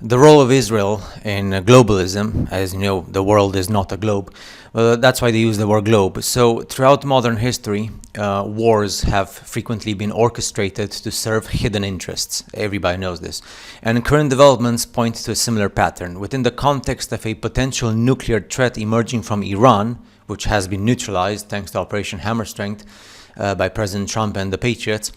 the role of Israel in globalism, as you know, the world is not a globe. That's why they use the word globe. So throughout modern history, wars have frequently been orchestrated to serve hidden interests. Everybody knows this. And current developments point to a similar pattern. Within the context of a potential nuclear threat emerging from Iran, which has been neutralized thanks to Operation Hammer Strength by President Trump and the Patriots,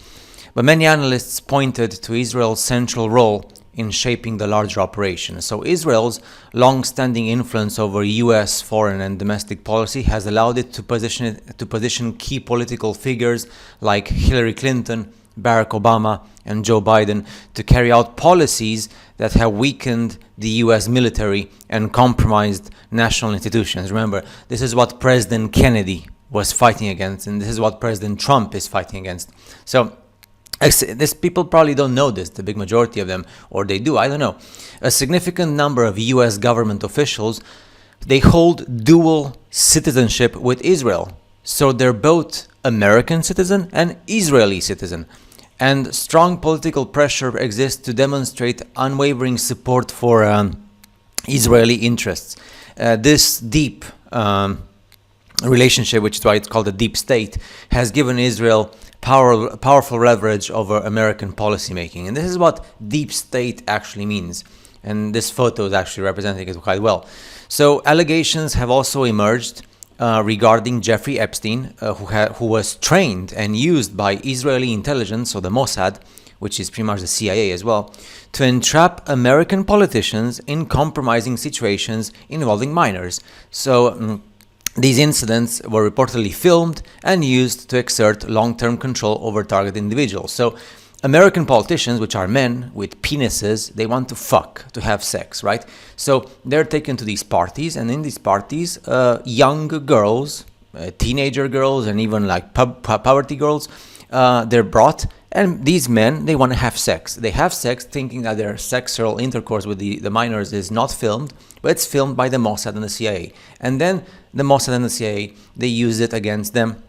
but many analysts pointed to Israel's central role in shaping the larger operation. So Israel's long-standing influence over U.S. foreign and domestic policy has allowed it to position key political figures like Hillary Clinton, Barack Obama, and Joe Biden to carry out policies that have weakened the U.S. military and compromised national institutions. Remember, this is what President Kennedy was fighting against, and this is what President Trump is fighting against. So this people probably don't know this, the big majority of them, or they do, I don't know. A significant number of U.S. government officials, they hold dual citizenship with Israel. So they're both American citizen and Israeli citizen. And strong political pressure exists to demonstrate unwavering support for Israeli interests. This deep relationship, which is why it's called a deep state, has given Israel powerful leverage over American policymaking. And this is what deep state actually means. And this photo is actually representing it quite well. So allegations have also emerged regarding Jeffrey Epstein, who was trained and used by Israeli intelligence, so the Mossad, which is pretty much the CIA as well, to entrap American politicians in compromising situations involving minors. So these incidents were reportedly filmed and used to exert long-term control over target individuals. So American politicians, which are men with penises, they want to fuck, to have sex, right? So they're taken to these parties, and in these parties, young girls, teenager girls, and even like poverty girls, they're brought, and these men, they want to have sex. They have sex thinking that their sexual intercourse with the minors is not filmed, but it's filmed by the Mossad and the CIA. And then the Mossad and the CIA, they use it against them.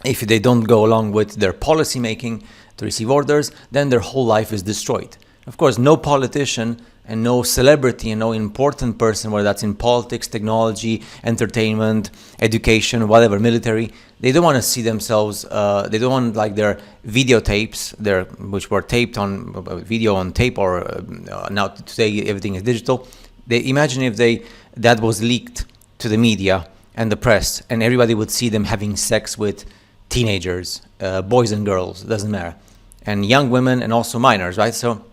If they don't go along with their policy making to receive orders, then their whole life is destroyed. Of course, no politician and no celebrity and no important person, whether that's in politics, technology, entertainment, education, whatever, military, they don't want to see themselves, they don't want like their videotapes, which were taped on video on tape, or now today everything is digital. They imagine if that was leaked to the media and the press, and everybody would see them having sex with teenagers, boys and girls, doesn't matter, and young women and also minors, right? So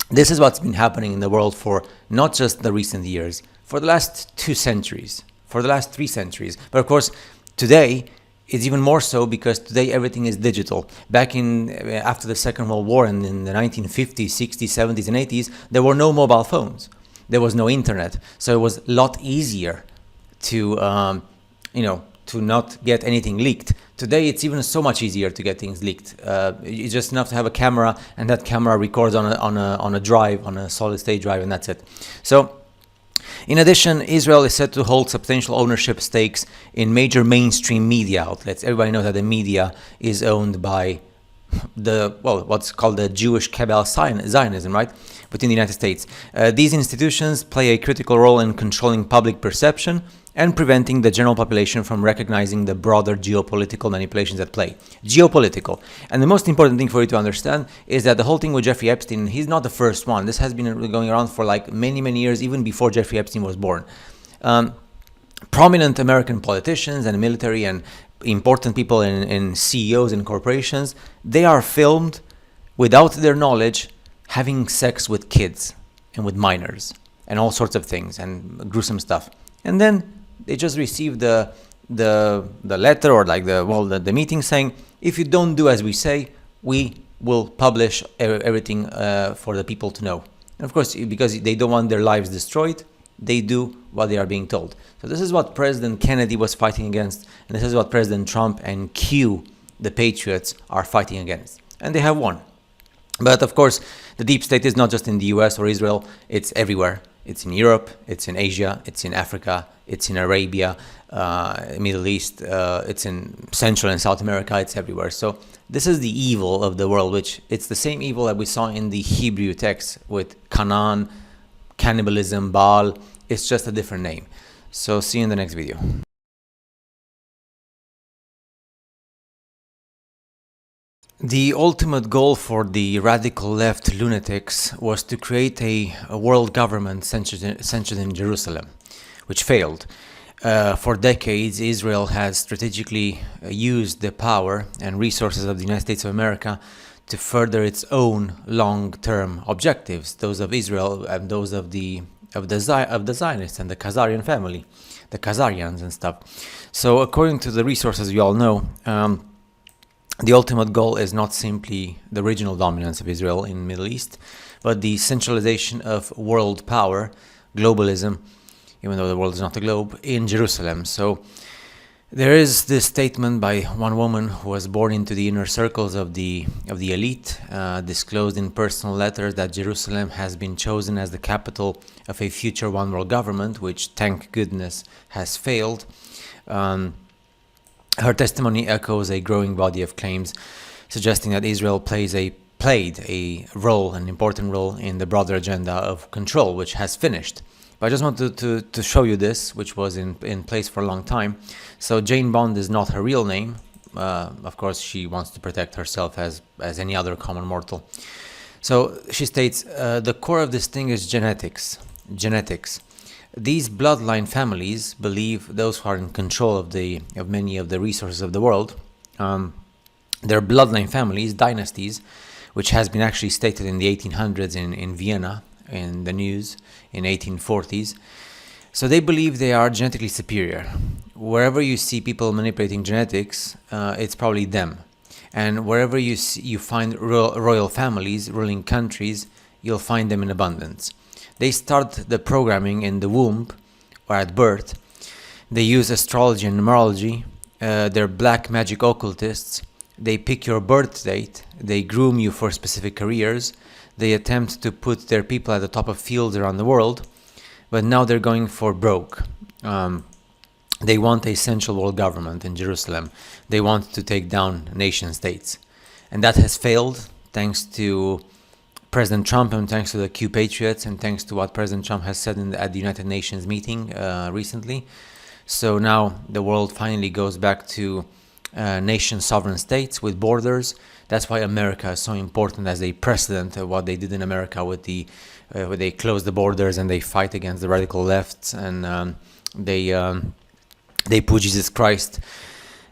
this is what's been happening in the world for not just the recent years, for the last 2 centuries, for the last 3 centuries. But of course, today it's even more so, because today everything is digital. Back after the Second World War and in the 1950s, 60s, 70s, and 80s, there were no mobile phones. There was no internet. So it was a lot easier to not get anything leaked. Today, it's even so much easier to get things leaked. It's just enough to have a camera, and that camera records on a drive, on a solid-state drive, and that's it. So, in addition, Israel is said to hold substantial ownership stakes in major mainstream media outlets. Everybody knows that the media is owned by what's called the Jewish cabal Zionism, right? Within the United States. These institutions play a critical role in controlling public perception and preventing the general population from recognizing the broader geopolitical manipulations at play. Geopolitical. And the most important thing for you to understand is that the whole thing with Jeffrey Epstein, he's not the first one. This has been going around for like many, many years, even before Jeffrey Epstein was born. Prominent American politicians and military and important people in CEOs and corporations, they are filmed without their knowledge having sex with kids and with minors and all sorts of things and gruesome stuff. And then they just received the letter, or like the meeting saying, if you don't do as we say, we will publish everything for the people to know. And of course, because they don't want their lives destroyed, they do what they are being told. So this is what President Kennedy was fighting against, and this is what President Trump and Q, the Patriots, are fighting against. And they have won. But of course, the deep state is not just in the US or Israel, it's everywhere. It's in Europe, it's in Asia, it's in Africa, it's in Arabia, Middle East, it's in Central and South America, it's everywhere. So this is the evil of the world, which it's the same evil that we saw in the Hebrew text with Canaan, cannibalism, Baal. It's just a different name. So see you in the next video. The ultimate goal for the radical left lunatics was to create a world government centered in Jerusalem, which failed. For decades, Israel has strategically used the power and resources of the United States of America to further its own long-term objectives, those of Israel and those of the Zionists and the Khazarian family, the Khazarians and stuff. So according to the resources you all know, the ultimate goal is not simply the regional dominance of Israel in the Middle East, but the centralization of world power, globalism, even though the world is not a globe, in Jerusalem. So there is this statement by one woman who was born into the inner circles of the elite, disclosed in personal letters, that Jerusalem has been chosen as the capital of a future one world government, which, thank goodness, has failed. Her testimony echoes a growing body of claims suggesting that Israel played an important role in the broader agenda of control, which has finished. But I just wanted to show you this, which was in place for a long time. So Jane Bond is not her real name. Of course, she wants to protect herself as any other common mortal. So she states, the core of this thing is genetics. These bloodline families believe, those who are in control of many of the resources of the world, their bloodline families, dynasties, which has been actually stated in the 1800s in Vienna, in the news, in 1840s. So they believe they are genetically superior. Wherever you see people manipulating genetics, it's probably them. And wherever you find royal families ruling countries, you'll find them in abundance. They start the programming in the womb or at birth. They use astrology and numerology. They're black magic occultists. They pick your birth date. They groom you for specific careers. They attempt to put their people at the top of fields around the world. But now they're going for broke. They want a central world government in Jerusalem. They want to take down nation states. And that has failed thanks to President Trump and thanks to the Q Patriots and thanks to what President Trump has said at the United Nations meeting recently. So now the world finally goes back to nation sovereign states with borders. That's why America is so important as a precedent of what they did in America with where they close the borders and they fight against the radical lefts, and they put Jesus Christ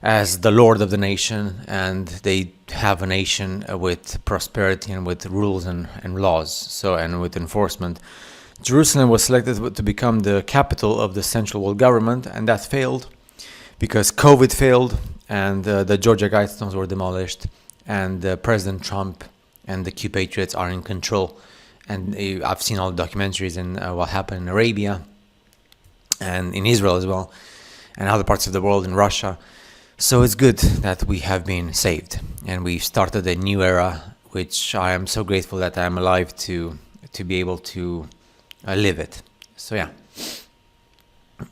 as the Lord of the nation, and they have a nation with prosperity and with rules and laws, and with enforcement. Jerusalem was selected to become the capital of the central world government, and that failed because COVID failed, and the Georgia Guidestones were demolished, and President Trump and the Q Patriots are in control. And I've seen all the documentaries and what happened in Arabia and in Israel as well, and other parts of the world, in Russia. So it's good that we have been saved and we've started a new era, which I am so grateful that I am alive to be able to live it. So yeah,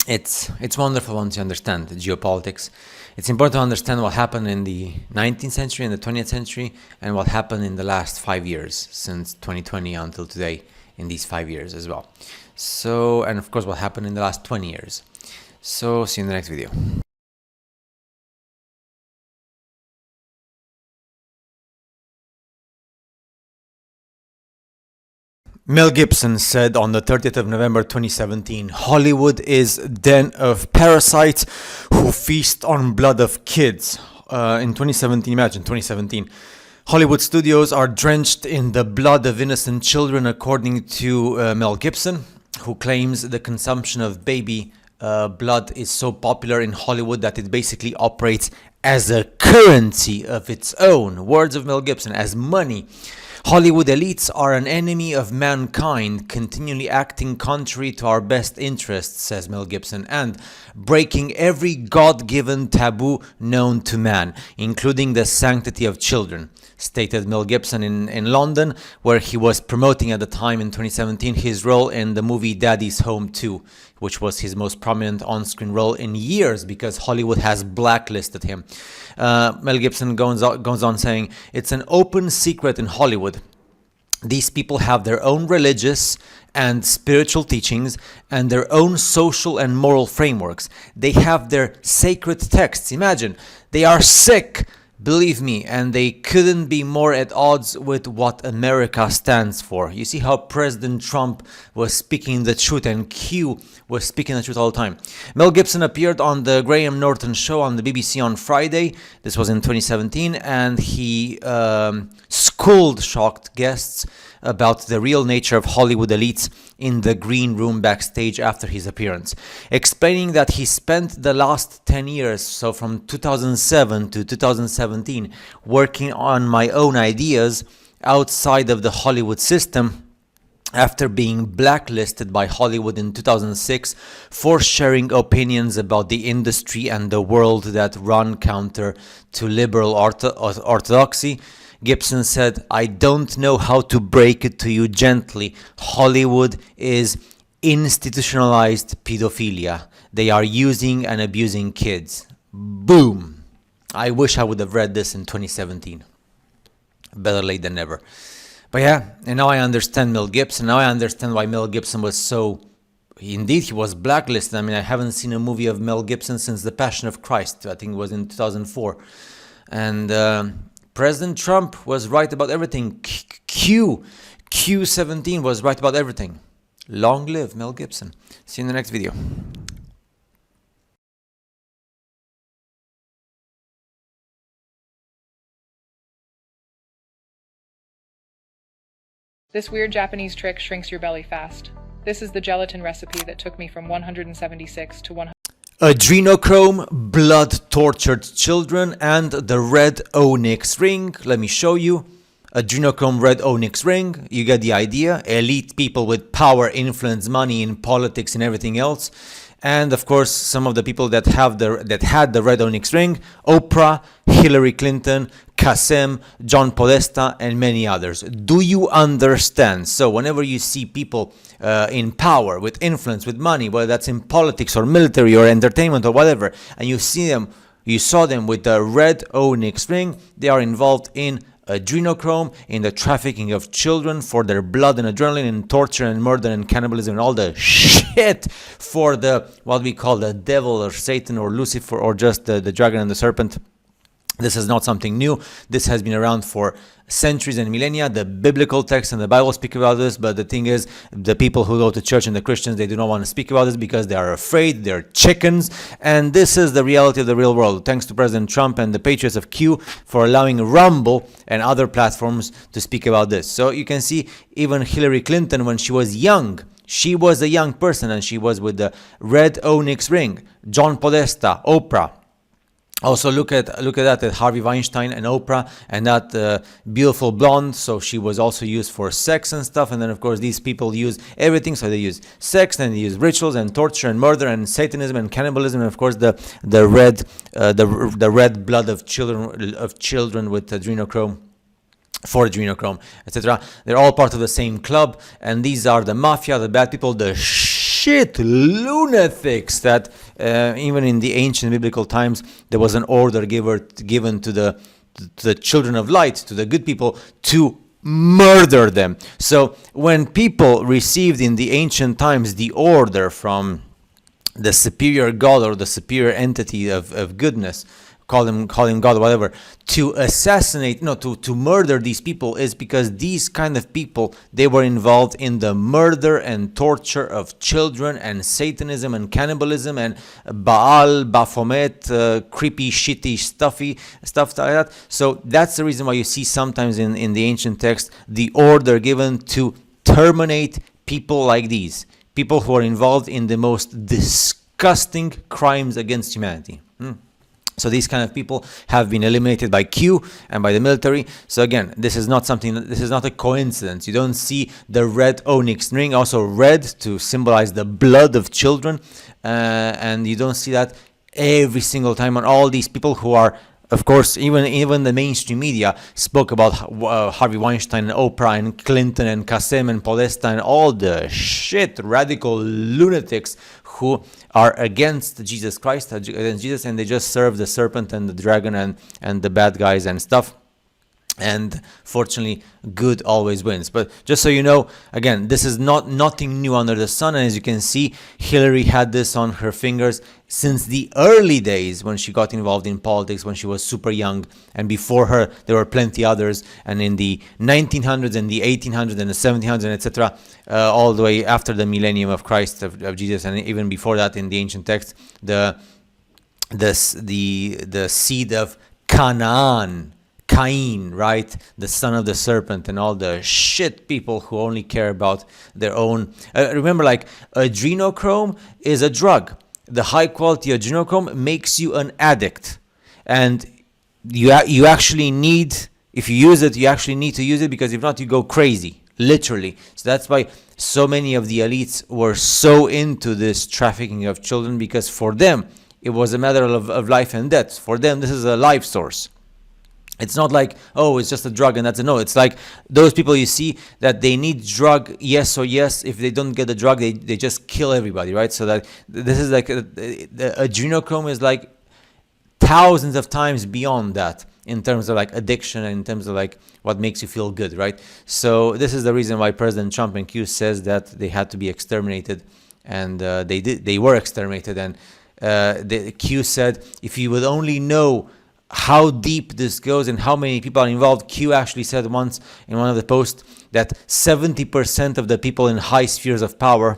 it's wonderful once you understand geopolitics. It's important to understand what happened in the 19th century and the 20th century and what happened in the last 5 years, since 2020 until today, in these 5 years as well. So, and of course what happened in the last 20 years. So see you in the next video. Mel Gibson said on the 30th of November 2017, Hollywood is a den of parasites who feast on blood of kids. In 2017, imagine 2017. Hollywood studios are drenched in the blood of innocent children, according to Mel Gibson, who claims the consumption of baby blood is so popular in Hollywood that it basically operates as a currency of its own. Words of Mel Gibson, as money. Hollywood elites are an enemy of mankind, continually acting contrary to our best interests, says Mel Gibson, and breaking every God-given taboo known to man, including the sanctity of children, stated Mel Gibson in London, where he was promoting at the time in 2017 his role in the movie Daddy's Home 2, which was his most prominent on-screen role in years because Hollywood has blacklisted him. Mel Gibson goes on saying, it's an open secret in Hollywood These people have their own religious and spiritual teachings and their own social and moral frameworks. They have their sacred texts. Imagine, they are sick, believe me, and they couldn't be more at odds with what America stands for. You see how President Trump was speaking the truth and Q was speaking the truth all the time. Mel Gibson appeared on the Graham Norton show on the BBC on Friday. This was in 2017, and he shocked guests about the real nature of Hollywood elites in the green room backstage after his appearance, explaining that he spent the last 10 years, so from 2007 to 2017, working on my own ideas outside of the Hollywood system after being blacklisted by Hollywood in 2006 for sharing opinions about the industry and the world that run counter to liberal orthodoxy. Gibson said, "I don't know how to break it to you gently. Hollywood is institutionalized pedophilia. They are using and abusing kids." Boom. I wish I would have read this in 2017. Better late than never. But yeah, and now I understand Mel Gibson. Now I understand why Mel Gibson was so... Indeed, he was blacklisted. I mean, I haven't seen a movie of Mel Gibson since The Passion of Christ. I think it was in 2004. And... President Trump was right about everything. Q17 was right about everything. Long live Mel Gibson. See you in the next video. This weird Japanese trick shrinks your belly fast. This is the gelatin recipe that took me from 176 to 100. Adrenochrome, blood-tortured children, and the red onyx ring. Let me show you. Adrenochrome, red onyx ring. You get the idea. Elite people with power, influence, money in politics and everything else. And of course, some of the people that had the red onyx ring: Oprah, Hillary Clinton, Qasem, John Podesta, and many others. Do you understand? So whenever you see people in power, with influence, with money, whether that's in politics or military or entertainment or whatever, and you saw them with the red onyx ring, they are involved in adrenochrome, in the trafficking of children for their blood and adrenaline, and torture and murder and cannibalism and all the shit for the what we call the devil or Satan or Lucifer or just the dragon and the serpent. This is not something new. This has been around for centuries and millennia. The biblical text and the Bible speak about this, but the thing is, the people who go to church and the Christians, they do not want to speak about this because they are afraid, they're chickens, and this is the reality of the real world. Thanks to President Trump and the patriots of Q for allowing Rumble and other platforms to speak about this. So you can see even Hillary Clinton, when she was young, she was a young person and she was with the red onyx ring. John Podesta, Oprah. Also look at that, at Harvey Weinstein and Oprah and that beautiful blonde. So she was also used for sex and stuff. And then of course these people use everything. So they use sex, then they use rituals and torture and murder and Satanism and cannibalism. And of course the red blood of children with adrenochrome. For adrenochrome, etc. They're all part of the same club, and these are the mafia, the bad people, the shit lunatics that even in the ancient biblical times there was an order given to the children of light, to the good people, to murder them. So when people received in the ancient times the order from the superior God or the superior entity of goodness, call him God or whatever, to assassinate, to murder these people, is because these kind of people, they were involved in the murder and torture of children and Satanism and cannibalism and Baal, Baphomet, creepy, shitty, stuff like that. So that's the reason why you see sometimes in the ancient text the order given to terminate people like these, people who are involved in the most disgusting crimes against humanity. So these kind of people have been eliminated by Q and by the military. So again, this is not a coincidence. You don't see the red onyx ring, also red to symbolize the blood of children. And you don't see that every single time on all these people who are, of course, even the mainstream media spoke about Harvey Weinstein and Oprah and Clinton and Qasem and Podesta and all the shit, radical lunatics who are against Jesus Christ, against Jesus, and they just serve the serpent and the dragon and the bad guys and stuff. And fortunately, good always wins. But just so you know, again, this is nothing new under the sun. And as you can see, Hillary had this on her fingers since the early days when she got involved in politics, when she was super young. And before her, there were plenty others. And in the 1900s and the 1800s and the 1700s, etc., all the way after the millennium of Christ, of Jesus, and even before that in the ancient text, the seed of Canaan, Cain, right? The son of the serpent, and all the shit people who only care about their own. Remember, like, adrenochrome is a drug. The high quality adrenochrome makes you an addict. And you actually need, if you use it, you actually need to use it, because if not, you go crazy, literally. So that's why so many of the elites were so into this trafficking of children, because for them, it was a matter of life and death. For them, this is a life source. It's not like, oh, it's just a drug and that's a no. It's like those people you see that they need drug, yes or yes. If they don't get the drug, they just kill everybody, right? So that this is like, the adrenochrome is like thousands of times beyond that in terms of like addiction and in terms of like what makes you feel good, right? So this is the reason why President Trump and Q says that they had to be exterminated, and they were exterminated. And the Q said, if you would only know how deep this goes and how many people are involved. Q actually said once in one of the posts that 70% of the people in high spheres of power,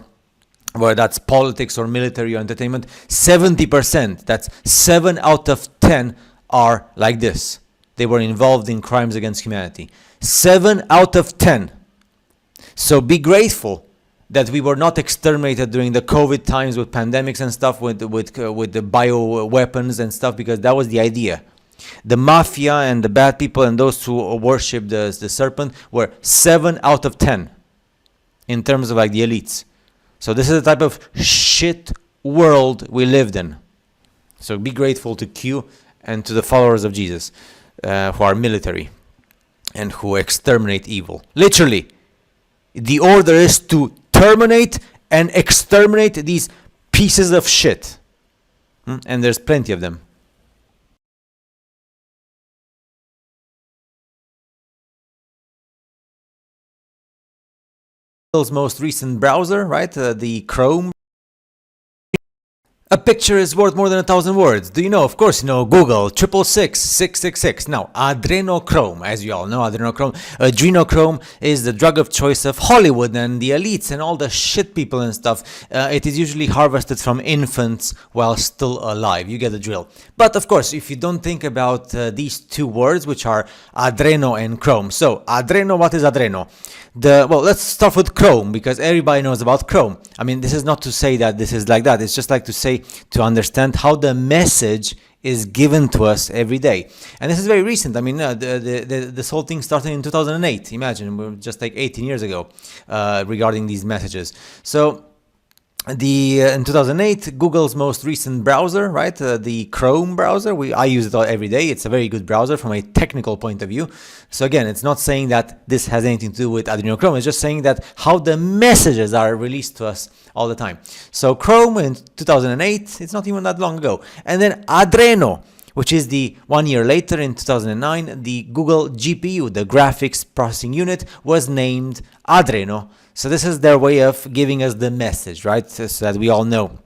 whether that's politics or military or entertainment, 70%, that's 7 out of 10, are like this. They were involved in crimes against humanity. 7 out of 10. So be grateful that we were not exterminated during the COVID times with pandemics and stuff, with the bio weapons and stuff, because that was the idea. The mafia and the bad people and those who worship the serpent were 7 out of 10 in terms of like the elites. So this is the type of shit world we lived in. So be grateful to Q and to the followers of Jesus, who are military and who exterminate evil. Literally, the order is to terminate and exterminate these pieces of shit. And there's plenty of them. Most recent browser, right? The Chrome. A picture is worth more than 1,000 words. Do you know? Of course you know. Google 666 Now, adrenochrome, as you all know, adrenochrome is the drug of choice of Hollywood and the elites and all the shit people and stuff. It is usually harvested from infants while still alive. You get the drill. But of course, if you don't think about these two words, which are adreno and chrome. So, adreno, what is adreno? Well, let's start with Chrome, because everybody knows about Chrome. I mean, this is not to say that this is like that. It's just like to say, to understand how the message is given to us every day. And this is very recent. I mean, this whole thing started in 2008. Imagine, we're just like 18 years ago regarding these messages. So, in 2008, Google's most recent browser, right? The Chrome browser. I use it every day. It's a very good browser from a technical point of view. So again, it's not saying that this has anything to do with adrenochrome. It's just saying that how the messages are released to us all the time. So Chrome in 2008, it's not even that long ago. And then Adreno, which is the 1 year later in 2009, the Google GPU, the graphics processing unit, was named Adreno. So this is their way of giving us the message, right? So that we all know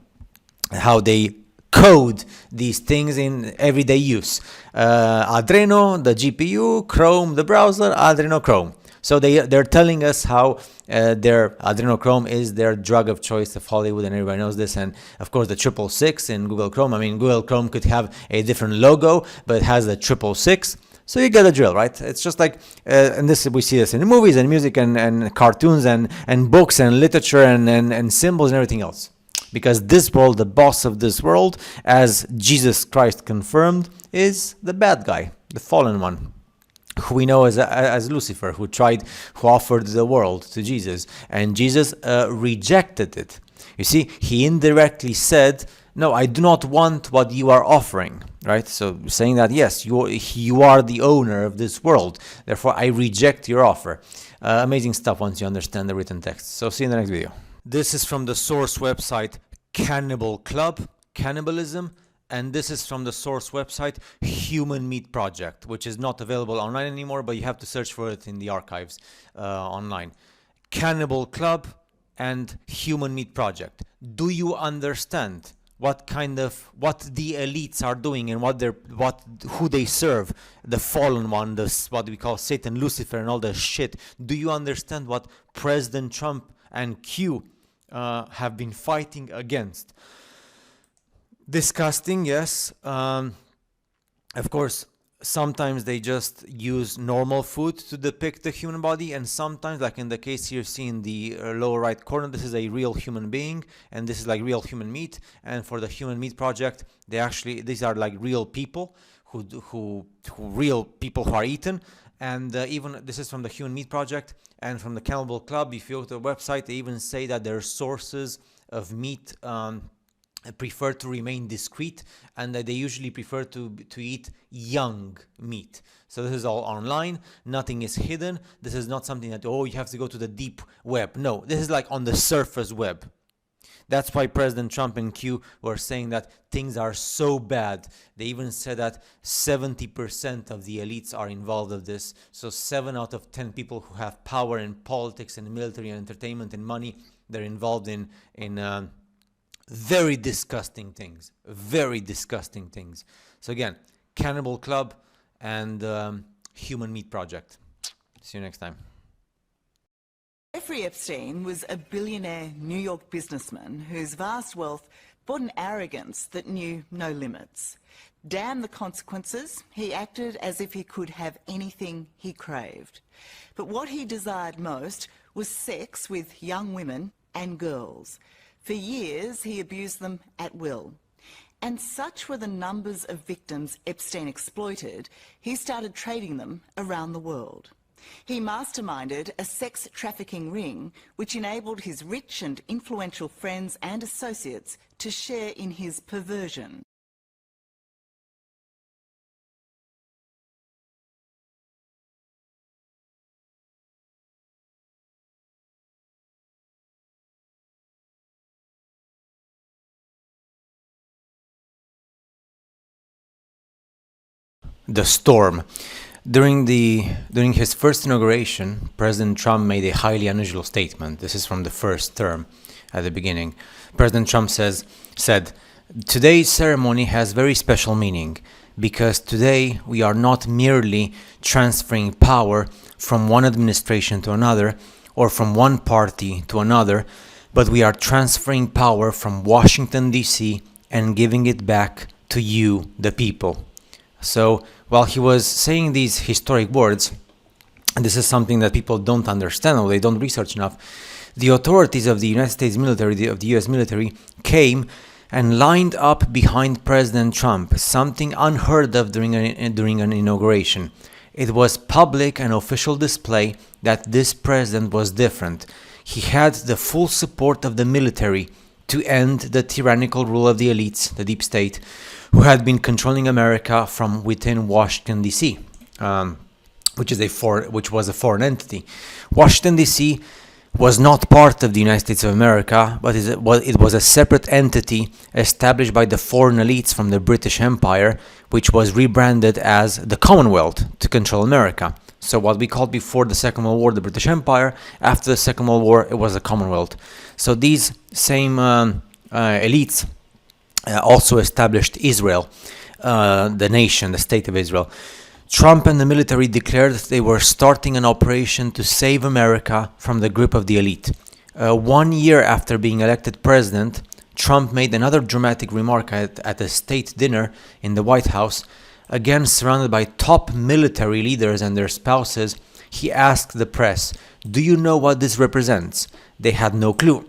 how they code these things in everyday use. Adreno, the GPU, Chrome, the browser, Adrenochrome. So they're telling us how their adrenochrome is their drug of choice of Hollywood, and everybody knows this. And of course, the 666 in Google Chrome. I mean, Google Chrome could have a different logo, but it has the 666. So you get the drill, right? It's just like, and this we see this in movies and music and cartoons and books and literature and symbols and everything else. Because this world, the boss of this world, as Jesus Christ confirmed, is the bad guy, the fallen one, who we know as Lucifer, who offered the world to Jesus, and Jesus rejected it. You see, he indirectly said, no, I do not want what you are offering, right? So saying that, yes, you are the owner of this world, therefore I reject your offer. Amazing stuff once you understand the written text. So see you in the next video. This is from the source website Cannibal Club. Cannibalism, and this is from the source website Human Meat Project, which is not available online anymore, but you have to search for it in the archives online. Cannibal Club and Human Meat Project. Do you understand what the elites are doing and who they serve? The fallen one, what we call Satan, Lucifer, and all the shit. Do you understand what President Trump and Q have been fighting against? Disgusting, yes. Of course, sometimes they just use normal food to depict the human body, and sometimes, like in the case here seen in the lower right corner, this is a real human being, and this is like real human meat. And for the Human Meat Project, these are like real people who real people who are eaten. And even this is from the Human Meat Project and from the Cannibal Club. If you go to the website, they even say that their sources of meat prefer to remain discreet, and that they usually prefer to eat young meat. So this is all online. Nothing is hidden. This is not something that, you have to go to the deep web. No, this is like on the surface web. That's why President Trump and Q were saying that things are so bad. They even said that 70% of the elites are involved in this. So 7 out of 10 people who have power in politics and military and entertainment and money, they're involved in very disgusting things. Very disgusting things. So again, Cannibal Club and Human Meat Project. See you next time. Jeffrey Epstein was a billionaire New York businessman whose vast wealth brought an arrogance that knew no limits. Damn the consequences, he acted as if he could have anything he craved. But what he desired most was sex with young women and girls. For years, he abused them at will. And such were the numbers of victims Epstein exploited, he started trading them around the world. He masterminded a sex trafficking ring which enabled his rich and influential friends and associates to share in his perversion. The storm. During his first inauguration, President Trump made a highly unusual statement. This is from the first term at the beginning. President Trump said, "Today's ceremony has very special meaning because today we are not merely transferring power from one administration to another or from one party to another, but we are transferring power from Washington, D.C. and giving it back to you, the people." So while he was saying these historic words, and this is something that people don't understand or they don't research enough, the authorities of the United States military, of the US military, came and lined up behind President Trump, something unheard of during an inauguration. It was public and official display that this president was different. He had the full support of the military to end the tyrannical rule of the elites, the deep state, who had been controlling America from within Washington, D.C., which was a foreign entity. Washington, D.C. was not part of the United States of America, but it was a separate entity established by the foreign elites from the British Empire, which was rebranded as the Commonwealth to control America. So what we called before the Second World War the British Empire, after the Second World War it was the Commonwealth. So these same elites also established Israel, the nation, the state of Israel. Trump and the military declared that they were starting an operation to save America from the grip of the elite. 1 year after being elected president, Trump made another dramatic remark at a state dinner in the White House. Again, surrounded by top military leaders and their spouses, he asked the press, "Do you know what this represents?" They had no clue.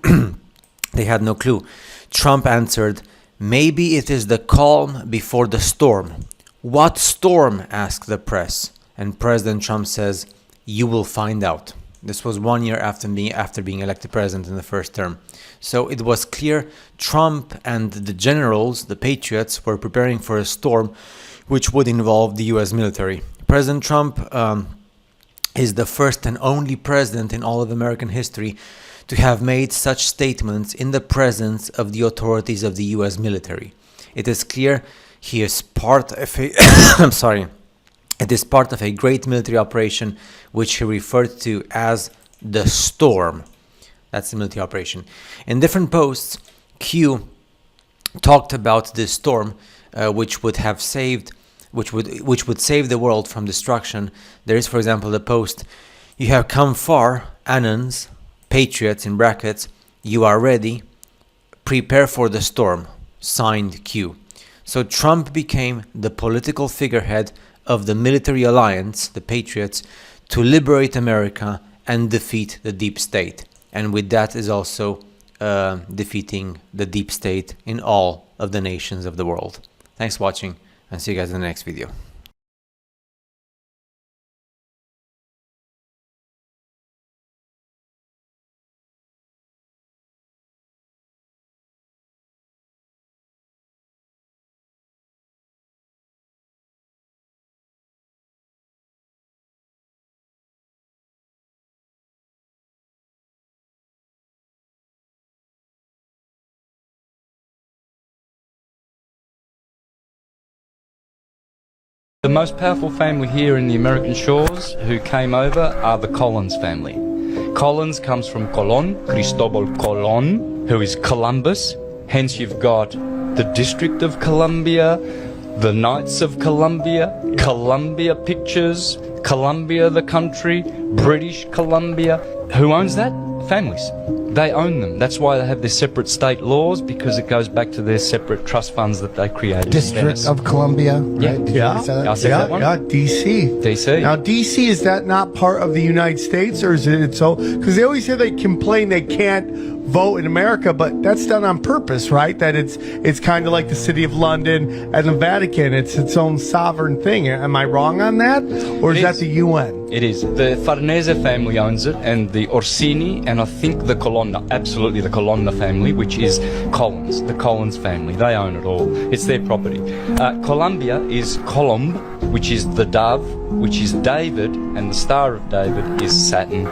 They had no clue. Trump answered, "Maybe it is the calm before the storm." "What storm?" asked the press. And President Trump says, "You will find out." This was 1 year after being elected president in the first term. So it was clear Trump and the generals, the patriots, were preparing for a storm which would involve the US military. President Trump is the first and only president in all of American history to have made such statements in the presence of the authorities of the US military. It is clear he is part of a I'm sorry. It is part of a great military operation which he referred to as the Storm. That's the military operation. In different posts, Q talked about this storm, which would save the world from destruction. There is, for example, the post: "You have come far, Anons, patriots in brackets. You are ready. Prepare for the storm. Signed, Q." So Trump became the political figurehead of the military alliance, the Patriots, to liberate America and defeat the deep state. And with that is also defeating the deep state in all of the nations of the world. Thanks for watching, and see you guys in the next video. The most powerful family here in the American shores who came over are the Collins family. Collins comes from Colon, Cristobal Colon, who is Columbus. Hence you've got the District of Columbia, the Knights of Columbia, Columbia Pictures, Columbia the country, British Columbia. Who owns that? Families. They own them. That's why they have their separate state laws, because it goes back to their separate trust funds that they created. District of Columbia. Yeah. Right? Did you say that? I said that one. Yeah, DC. DC. Now, DC, is that not part of the United States, or is it so? Because they always say they complain they can't vote in America, but that's done on purpose, right? That it's kind of like the City of London and the Vatican. It's its own sovereign thing. Am I wrong on that? Or is that the UN? It is. The Farnese family owns it, and the Orsini, and I think the Colonna, absolutely the Colonna family, which is Collins, the Collins family. They own it all. It's their property. Columbia is Columb, which is the dove, which is David, and the Star of David is Saturn.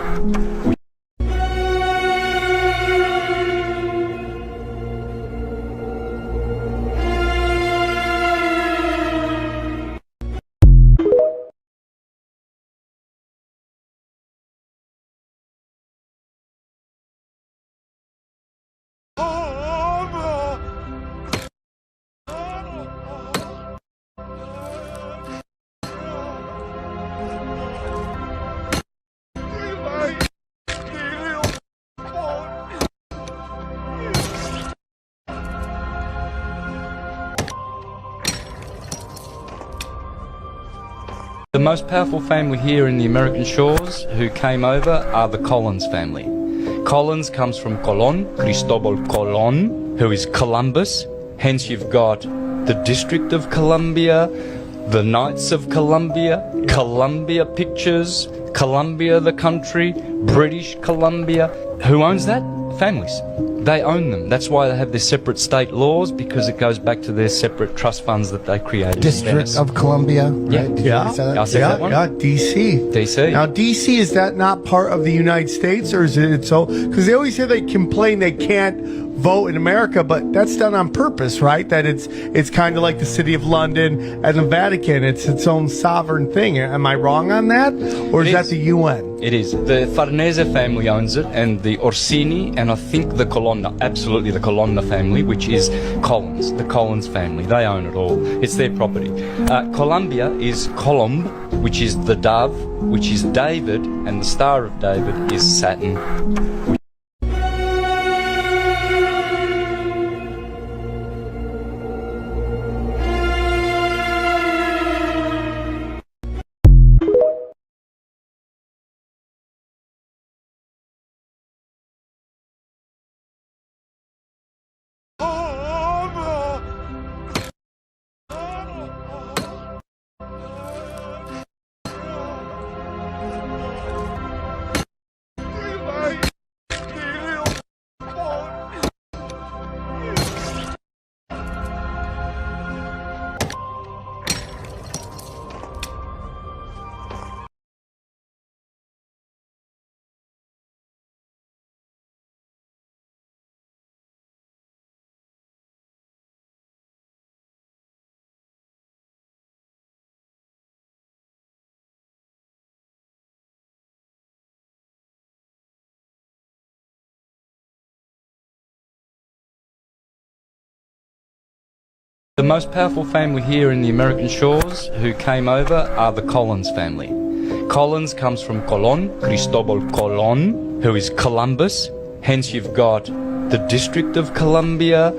The most powerful family here in the American shores who came over are the Collins family. Collins comes from Colon, Cristobal Colon, who is Columbus. Hence you've got the District of Columbia, the Knights of Columbia, Columbia Pictures, Columbia the country, British Columbia. Who owns that? Families. They own them. That's why they have their separate state laws, because it goes back to their separate trust funds that they created. District of Columbia. Yeah. Right? Did you say that? I said that one. Yeah, DC. DC. Now, DC, is that not part of the United States, or is it so? Because they always say they complain they can't vote in America, but that's done on purpose, right? That it's kind of like the City of London and the Vatican. It's its own sovereign thing. Am I wrong on that? Or is that the UN? It is. The Farnese family owns it, and the Orsini, and I think the Colonna, absolutely the Colonna family, which is Collins, the Collins family. They own it all. It's their property. Columbia is Columb, which is the dove, which is David, and the Star of David is Saturn. The most powerful family here in the American shores who came over are the Collins family. Collins comes from Colon, Cristobal Colon, who is Columbus. Hence you've got the District of Columbia,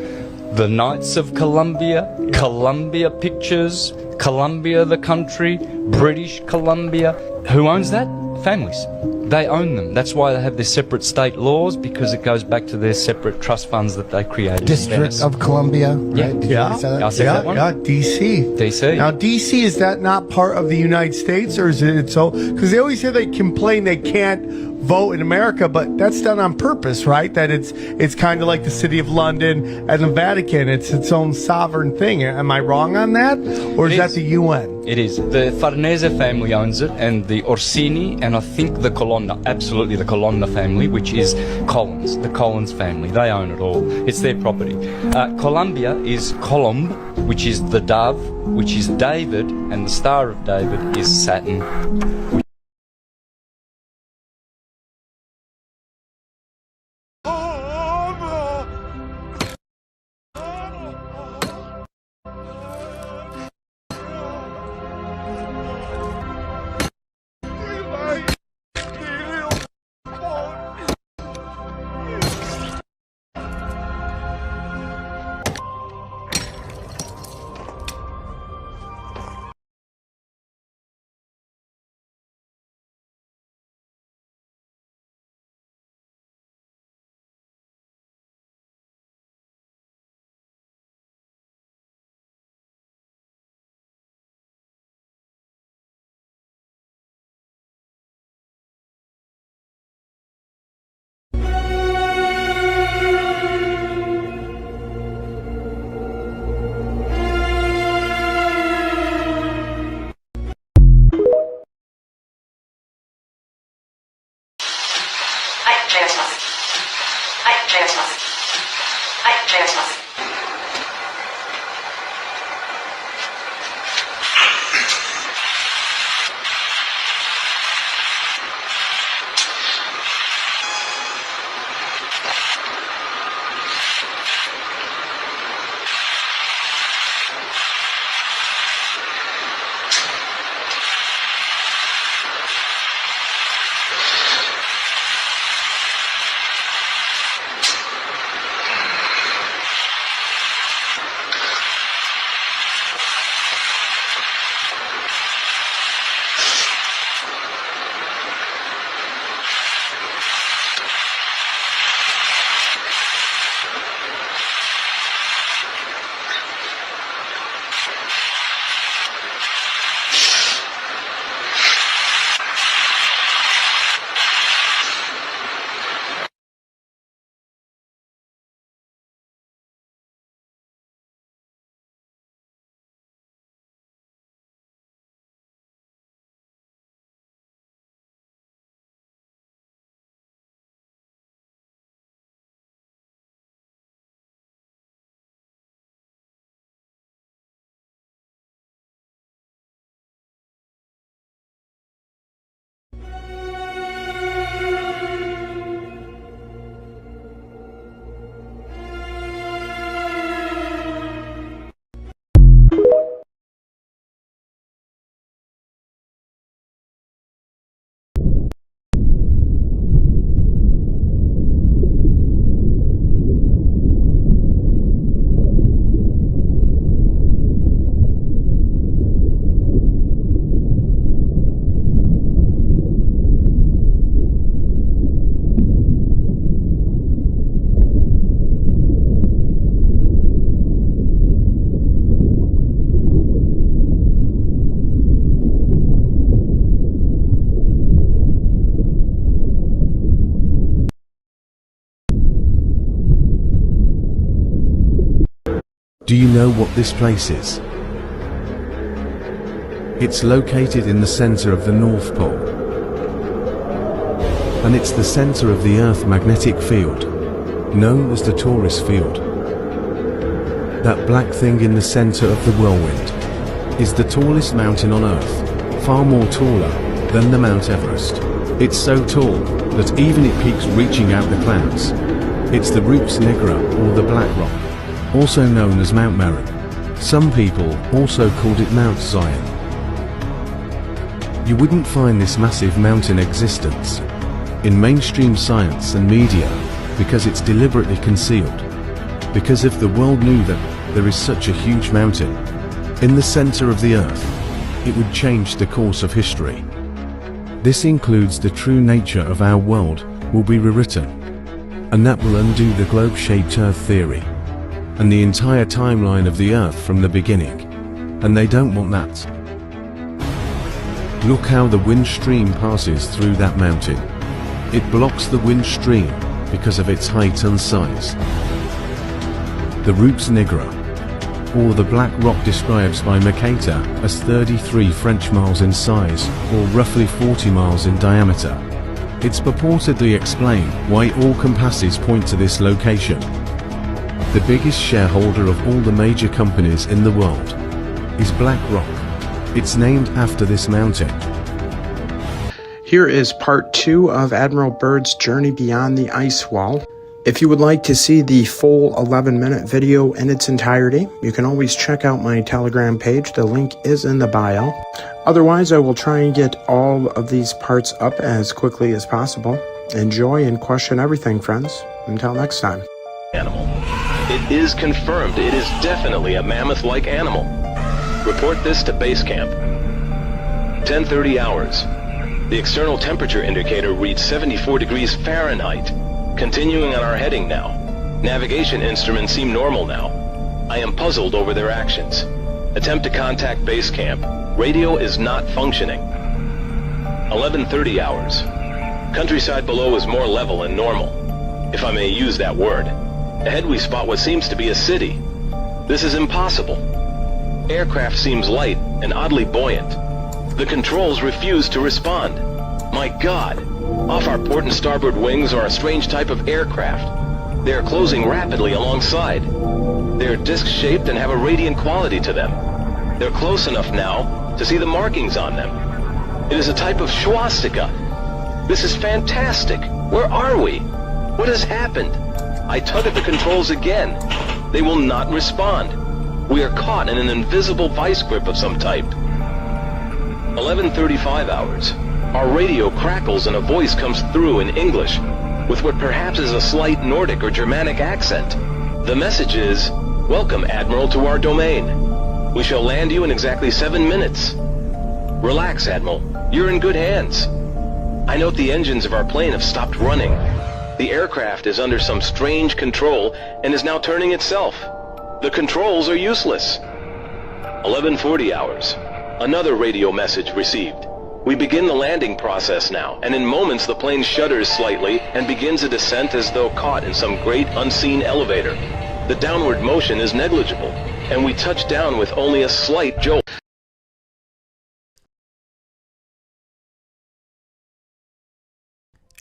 the Knights of Columbia, Columbia Pictures, Columbia the country, British Columbia. Who owns that? Families. They own them. That's why they have their separate state laws, because it goes back to their separate trust funds that they created. District of Columbia. Yeah. Right? Did you Yeah. say that? I said that one. Yeah, DC. DC. Now, DC, is that not part of the United States, or is it so? Because they always say they complain they can't vote in America, but that's done on purpose, right? That it's kind of like the City of London and the Vatican. It's its own sovereign thing. Am I wrong on that? Or is that the UN? It is. The Farnese family owns it, and the Orsini, and I think the Colonna, absolutely the Colonna family, which is Collins, the Collins family. They own it all. It's their property. Columbia is Columb, which is the dove, which is David, and the Star of David is Saturn. Do you know what this place is? It's located in the center of the North Pole. And it's the center of the Earth magnetic field, known as the Taurus field. That black thing in the center of the whirlwind is the tallest mountain on Earth, far more taller than the Mount Everest. It's so tall that even it peaks reaching out the clouds. It's the Rupes Nigra, or the Black Rock, also known as Mount Meru. Some people also called it Mount Zion. You wouldn't find this massive mountain existence in mainstream science and media because it's deliberately concealed. Because if the world knew that there is such a huge mountain in the center of the earth, it would change the course of history. This includes the true nature of our world will be rewritten, and that will undo the globe-shaped earth theory and the entire timeline of the earth from the beginning, and they don't want that. Look how the wind stream passes through that mountain. It blocks the wind stream because of its height and size. The Rupes Nigra, or the black rock described by Mercator as 33 French miles in size, or roughly 40 miles in diameter. It's purportedly explain why all compasses point to this location. The biggest shareholder of all the major companies in the world is BlackRock. It's named after this mountain. Here is part 2 of Admiral Byrd's journey beyond the ice wall. If you would like to see the full 11-minute video in its entirety, you can always check out my Telegram page. The link is in the bio. Otherwise, I will try and get all of these parts up as quickly as possible. Enjoy and question everything, friends. Until next time. Animal. It is confirmed. It is definitely a mammoth-like animal. Report this to base camp. 10:30 hours. The external temperature indicator reads 74 degrees Fahrenheit. Continuing on our heading now. Navigation instruments seem normal now. I am puzzled over their actions. Attempt to contact base camp. Radio is not functioning. 11:30 hours. Countryside below is more level and normal, if I may use that word. Ahead we spot what seems to be a city. This is impossible. Aircraft seems light and oddly buoyant. The controls refuse to respond. My God! Off our port and starboard wings are a strange type of aircraft. They are closing rapidly alongside. They are disc-shaped and have a radiant quality to them. They're close enough now to see the markings on them. It is a type of swastika. This is fantastic. Where are we? What has happened? I tug at the controls again. They will not respond. We are caught in an invisible vice grip of some type. 11:35 hours. Our radio crackles and a voice comes through in English, with what perhaps is a slight Nordic or Germanic accent. The message is, "Welcome, Admiral, to our domain. We shall land you in exactly 7 minutes. Relax, Admiral. You're in good hands." I note the engines of our plane have stopped running. The aircraft is under some strange control and is now turning itself. The controls are useless. 11:40 hours. Another radio message received. We begin the landing process now, and in moments the plane shudders slightly and begins a descent as though caught in some great unseen elevator. The downward motion is negligible, and we touch down with only a slight jolt.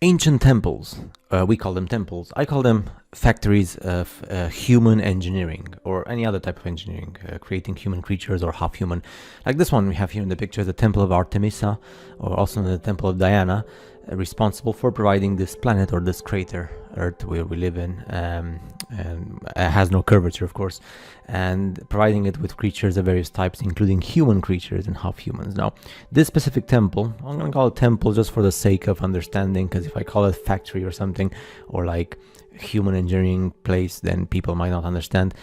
Ancient temples, we call them temples. I call them factories of human engineering or any other type of engineering, creating human creatures or half human. Like this one we have here in the picture, the Temple of Artemisa, or also the Temple of Diana, responsible for providing this planet or this crater, Earth, where we live in, and it has no curvature, of course, and providing it with creatures of various types, including human creatures and half humans. Now, this specific temple, I'm going to call it temple just for the sake of understanding, because if I call it factory or something, or like human engineering place, then people might not understand.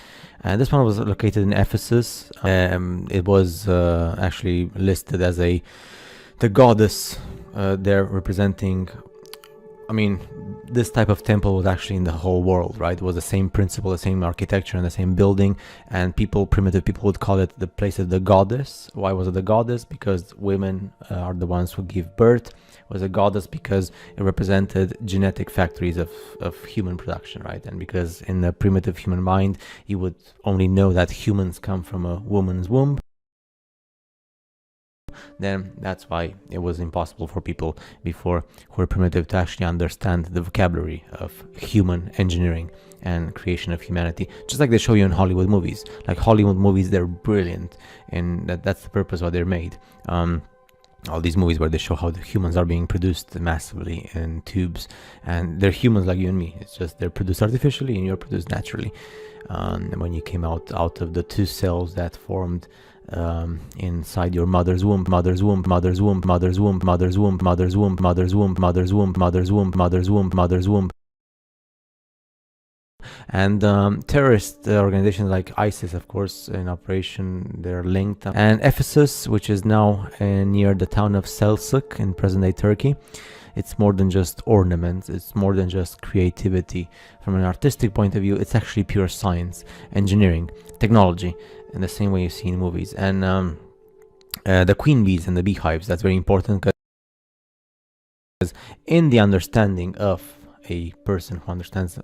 This one was located in Ephesus. It was actually listed as the goddess there representing, I mean, this type of temple was actually in the whole world, right? It was the same principle, the same architecture, and the same building, and primitive people would call it the place of the goddess. Why was it the goddess? Because women are the ones who give birth. It was a goddess because it represented genetic factories of human production, right? And because in the primitive human mind, you would only know that humans come from a woman's womb, then that's why it was impossible for people before who were primitive to actually understand the vocabulary of human engineering and creation of humanity, just like they show you in Hollywood movies. Like Hollywood movies, they're brilliant, and that's the purpose why they're made. all these movies where they show how the humans are being produced massively in tubes, and they're humans like you and me. It's just they're produced artificially and you're produced naturally. And when you came out of the two cells that formed inside your mother's womb, mother's womb, mother's womb, mother's womb, mother's womb, mother's womb, mother's womb, mother's womb, mother's womb, mother's womb, mother's womb. And terrorist organizations like ISIS, of course, in operation, they're linked. And Ephesus, which is now near the town of Selçuk in present-day Turkey, it's more than just ornaments, it's more than just creativity. From an artistic point of view, it's actually pure science, engineering, technology, in the same way you see in movies. And the queen bees and the beehives, that's very important, because in the understanding of a person who understands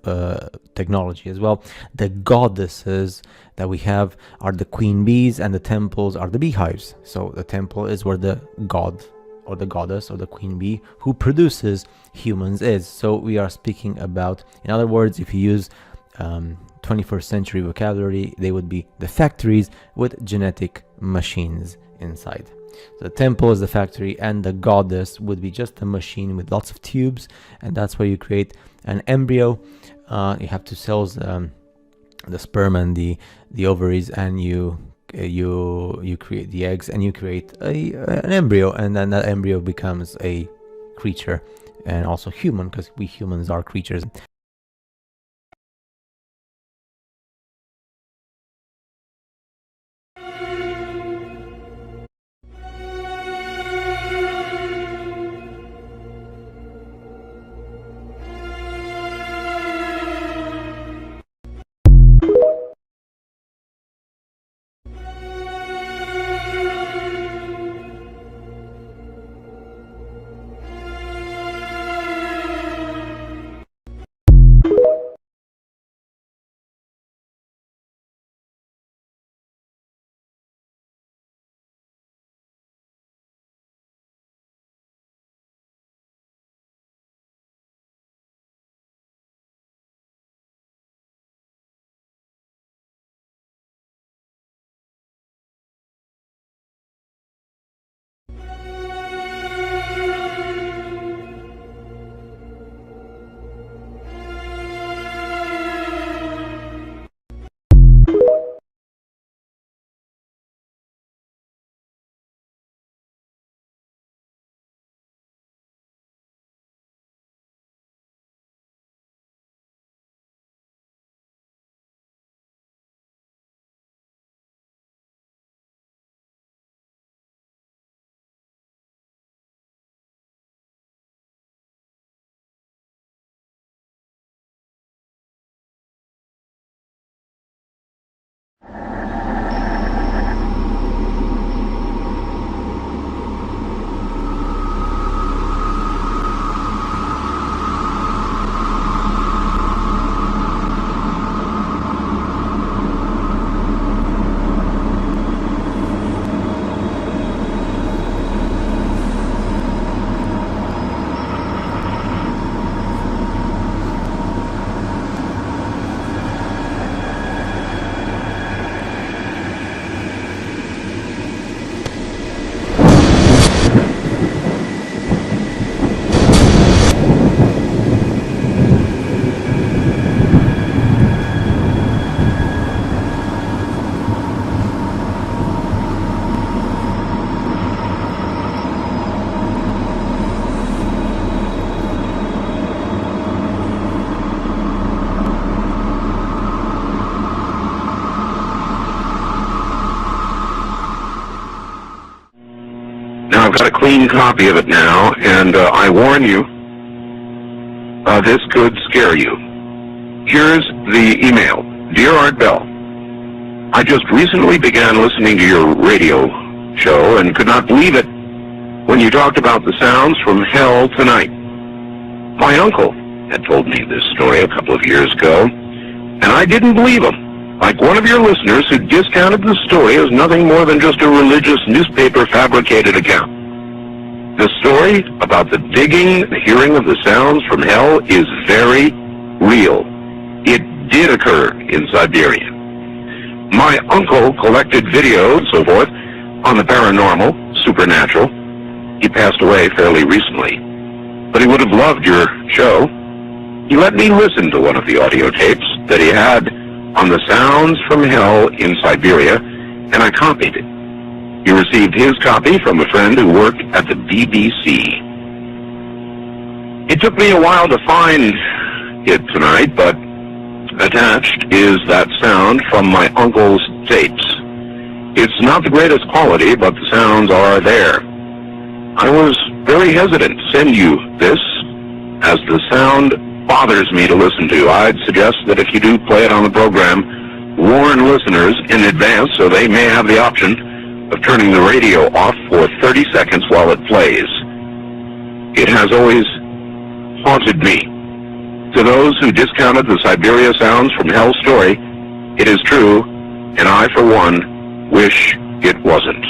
technology as well, the goddesses that we have are the queen bees and the temples are the beehives. So the temple is where the god or the goddess or the queen bee who produces humans is. So we are speaking about, in other words, if you use 21st century vocabulary, they would be the factories with genetic machines inside. So the temple is the factory, and the goddess would be just a machine with lots of tubes, and that's where you create an embryo. You have two cells, the sperm and the ovaries, and you create the eggs, and you create an embryo, and then that embryo becomes a creature, and also human, because we humans are creatures. Now, I've got a clean copy of it now, and I warn you, this could scare you. Here's the email. Dear Art Bell, I just recently began listening to your radio show and could not believe it when you talked about the sounds from hell tonight. My uncle had told me this story a couple of years ago, and I didn't believe him. Like one of your listeners who discounted the story as nothing more than just a religious newspaper fabricated account. The story about the digging, the hearing of the sounds from hell is very real. It did occur in Siberia. My uncle collected videos and so forth on the paranormal, supernatural. He passed away fairly recently, but he would have loved your show. He let me listen to one of the audio tapes that he had on the sounds from hell in Siberia, and I copied it. He received his copy from a friend who worked at the BBC. It took me a while to find it tonight, but attached is that sound from my uncle's tapes. It's not the greatest quality, but the sounds are there. I was very hesitant to send you this, as the sound bothers me to listen to. I'd suggest that if you do play it on the program, warn listeners in advance so they may have the option of turning the radio off for 30 seconds while it plays. It has always haunted me. To those who discounted the Siberia Sounds from Hell story, it is true, and I, for one, wish it wasn't.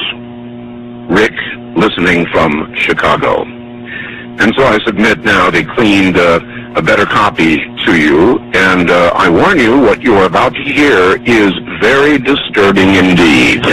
Rick, listening from Chicago. And so I submit now the cleaned, a better copy to you, and I warn you, what you are about to hear is very disturbing indeed.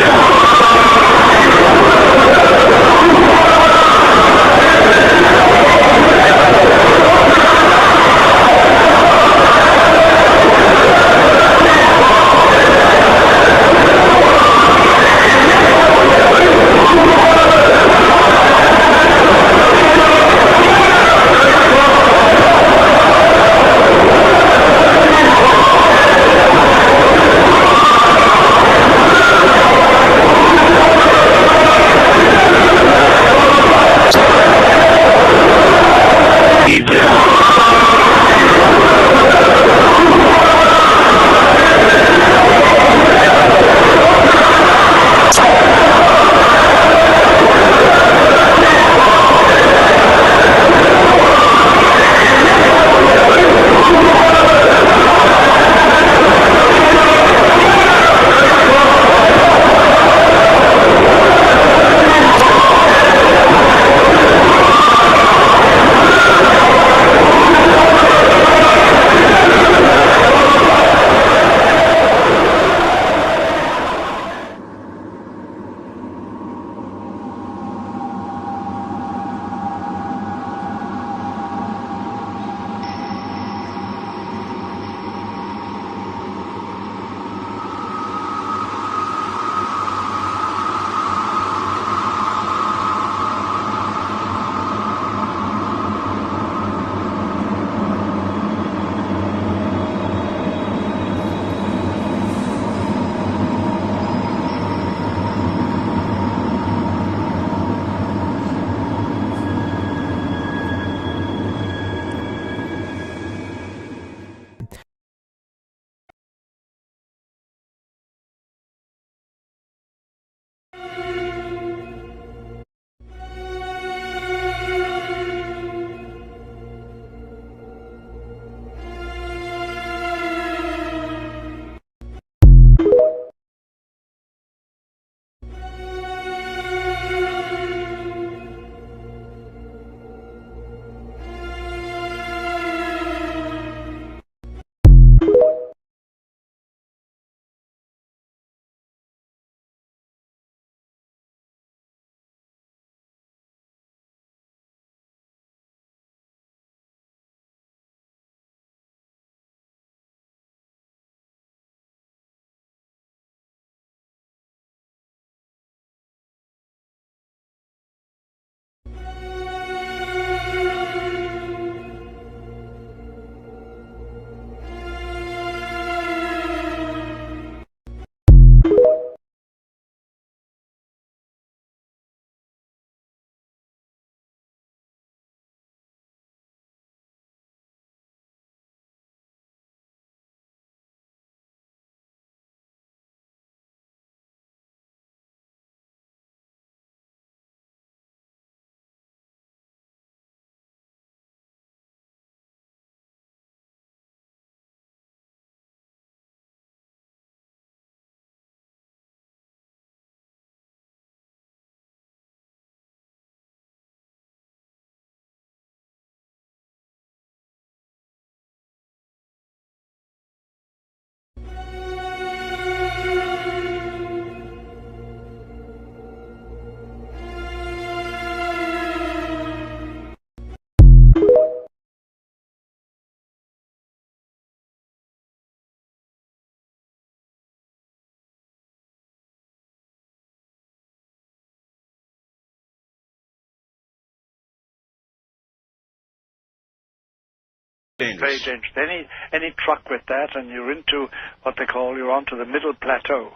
Very dangerous. Any truck with that, and you're into what they call, you're onto the middle plateau.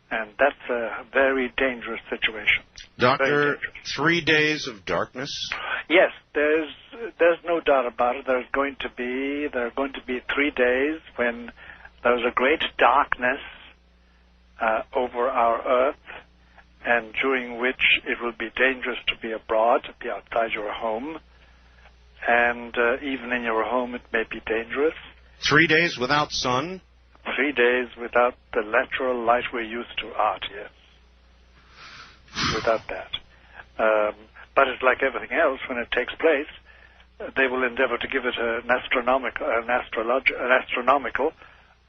And that's a very dangerous situation. Doctor, 3 days of darkness? Yes, there's no doubt about it. There are going to be 3 days when there's a great darkness over our earth, and during which it will be dangerous to be abroad, to be outside your home, and even in your home it may be dangerous. 3 days without sun? 3 days without the lateral light we're used to, yes. Without that. But it's like everything else, when it takes place, they will endeavor to give it an astronomical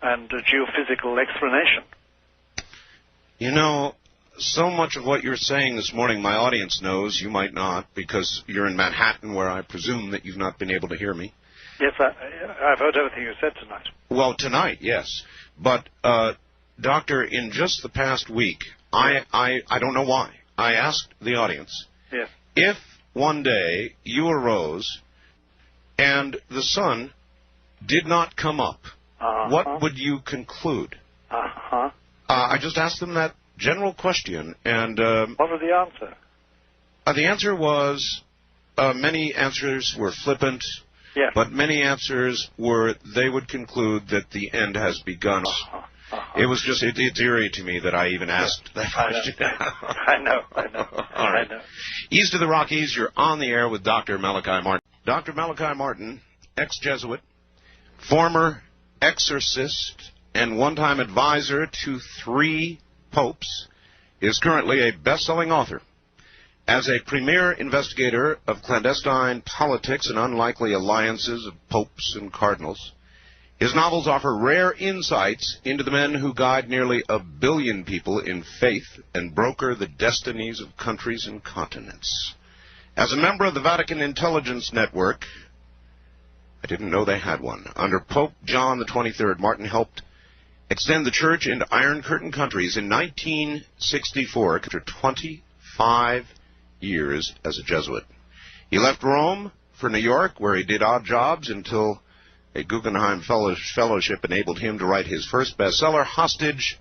and geophysical explanation. You know, so much of what you're saying this morning my audience knows, you might not, because you're in Manhattan, where I presume that you've not been able to hear me. Yes, I've heard everything you said tonight. Well, tonight, yes. But, Doctor, in just the past week, I don't know why, I asked the audience, yes, if one day you arose and the sun did not come up, what would you conclude? I just asked them that general question, and... what was the answer? The answer was, many answers were flippant, yes, but many answers were, they would conclude that the end has begun. It was just, it's eerie to me that I even asked that question. I know. All right. I know. East of the Rockies, you're on the air with Dr. Malachi Martin. Dr. Malachi Martin, ex-Jesuit, former exorcist, and one-time advisor to 3 popes, is currently a best-selling author. As a premier investigator of clandestine politics and unlikely alliances of popes and cardinals, his novels offer rare insights into the men who guide nearly 1 billion people in faith and broker the destinies of countries and continents. As a member of the Vatican Intelligence Network, I didn't know they had one, under Pope John XXIII, Martin helped extend the church into Iron Curtain countries in 1964 after 25 years as a Jesuit. He left Rome for New York, where he did odd jobs until a Guggenheim Fellowship enabled him to write his first bestseller, Hostage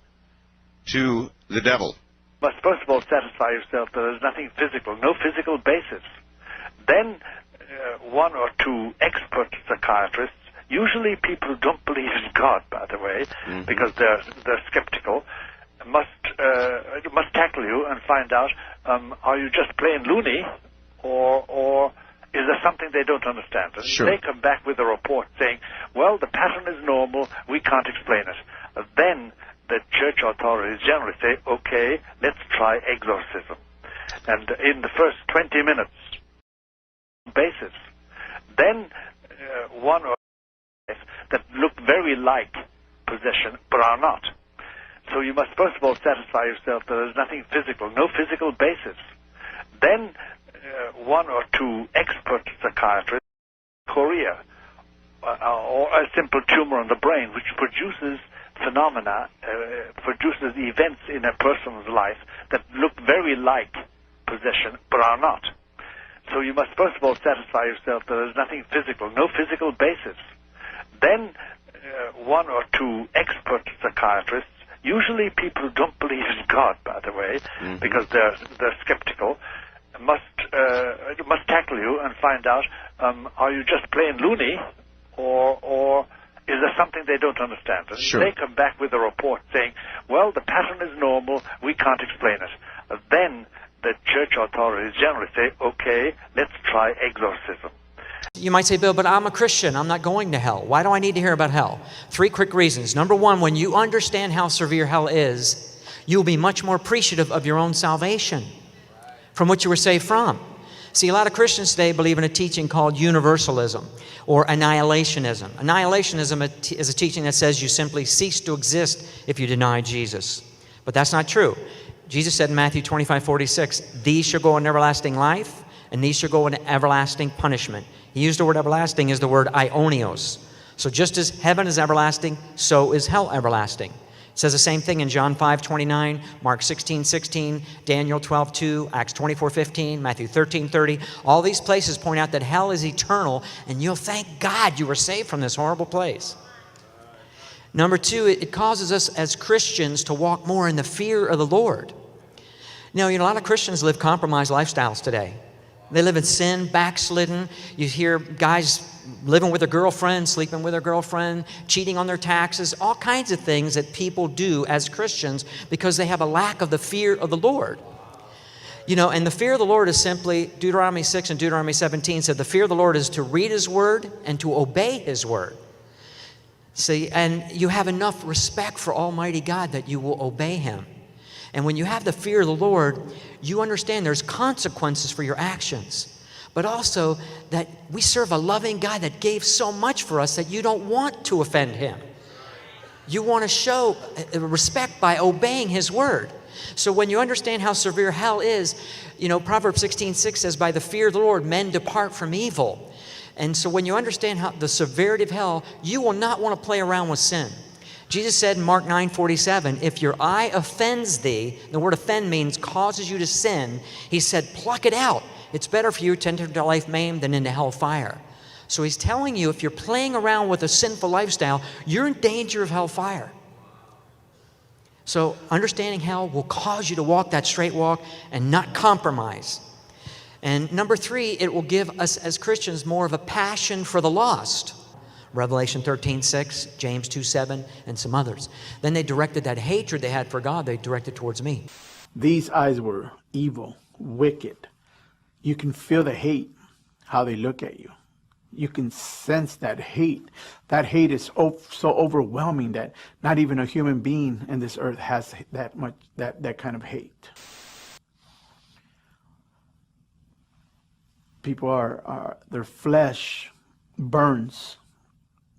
to the Devil. You must first of all satisfy yourself that there's nothing physical, no physical basis. Then 1 or 2 expert psychiatrists, usually people who don't believe in God, by the way, because they're skeptical, must tackle you and find out, are you just plain loony, or is there something they don't understand? And sure, they come back with a report saying, well, the pattern is normal, we can't explain it. Then the church authorities generally say, okay, let's try exorcism. And in the first 20 minutes, basis, then 1 or 2 that look very like possession, but are not. So you must first of all satisfy yourself that there's nothing physical, no physical basis. Then 1 or 2 expert psychiatrists, Korea, or a simple tumor on the brain, which produces phenomena, produces events in a person's life that look very like possession, but are not. So you must first of all satisfy yourself that there's nothing physical, no physical basis. Then 1 or 2 expert psychiatrists, usually people who don't believe in God, by the way, because they're skeptical, must tackle you and find out, are you just plain loony, or is there something they don't understand? And sure, they come back with a report saying, well, the pattern is normal, we can't explain it. Then the church authorities generally say, okay, let's try exorcism. You might say, Bill, but I'm a Christian. I'm not going to hell. Why do I need to hear about hell? 3 quick reasons. Number 1, when you understand how severe hell is, you'll be much more appreciative of your own salvation from what you were saved from. See, a lot of Christians today believe in a teaching called universalism or annihilationism. Annihilationism is a teaching that says you simply cease to exist if you deny Jesus. But that's not true. Jesus said in Matthew 25:46, these shall go in everlasting life, and these shall go in everlasting punishment. He used the word everlasting as the word aionios. So just as heaven is everlasting, so is hell everlasting. It says the same thing in John 5:29, Mark 16:16, Daniel 12:2, Acts 24:15, Matthew 13:30. All these places point out that hell is eternal, and you'll thank God you were saved from this horrible place. Number two, it causes us as Christians to walk more in the fear of the Lord. Now, a lot of Christians live compromised lifestyles today. They live in sin, backslidden. You hear guys living with their girlfriend, sleeping with their girlfriend, cheating on their taxes, all kinds of things that people do as Christians because they have a lack of the fear of the Lord. And the fear of the Lord is simply, Deuteronomy 6 and Deuteronomy 17 said, the fear of the Lord is to read His Word and to obey His Word. See, and you have enough respect for Almighty God that you will obey Him. And when you have the fear of the Lord, you understand there's consequences for your actions. But also that we serve a loving God that gave so much for us that you don't want to offend Him. You want to show respect by obeying His Word. So when you understand how severe hell is, Proverbs 16:6 says, by the fear of the Lord, men depart from evil. And so when you understand how the severity of hell, you will not want to play around with sin. Jesus said in Mark 9:47, if your eye offends thee, the word offend means causes you to sin, He said, pluck it out. It's better for you to enter into life maimed than into hell fire. So He's telling you, if you're playing around with a sinful lifestyle, you're in danger of hellfire. So understanding hell will cause you to walk that straight walk and not compromise. And number three, it will give us as Christians more of a passion for the lost. Revelation 13:6, James 2:7, and some others. Then they directed that hatred they had for God, they directed towards me. These eyes were evil, wicked. You can feel the hate, how they look at you. You can sense that hate. That hate is so overwhelming that not even a human being in this earth has that kind of hate. People their flesh burns.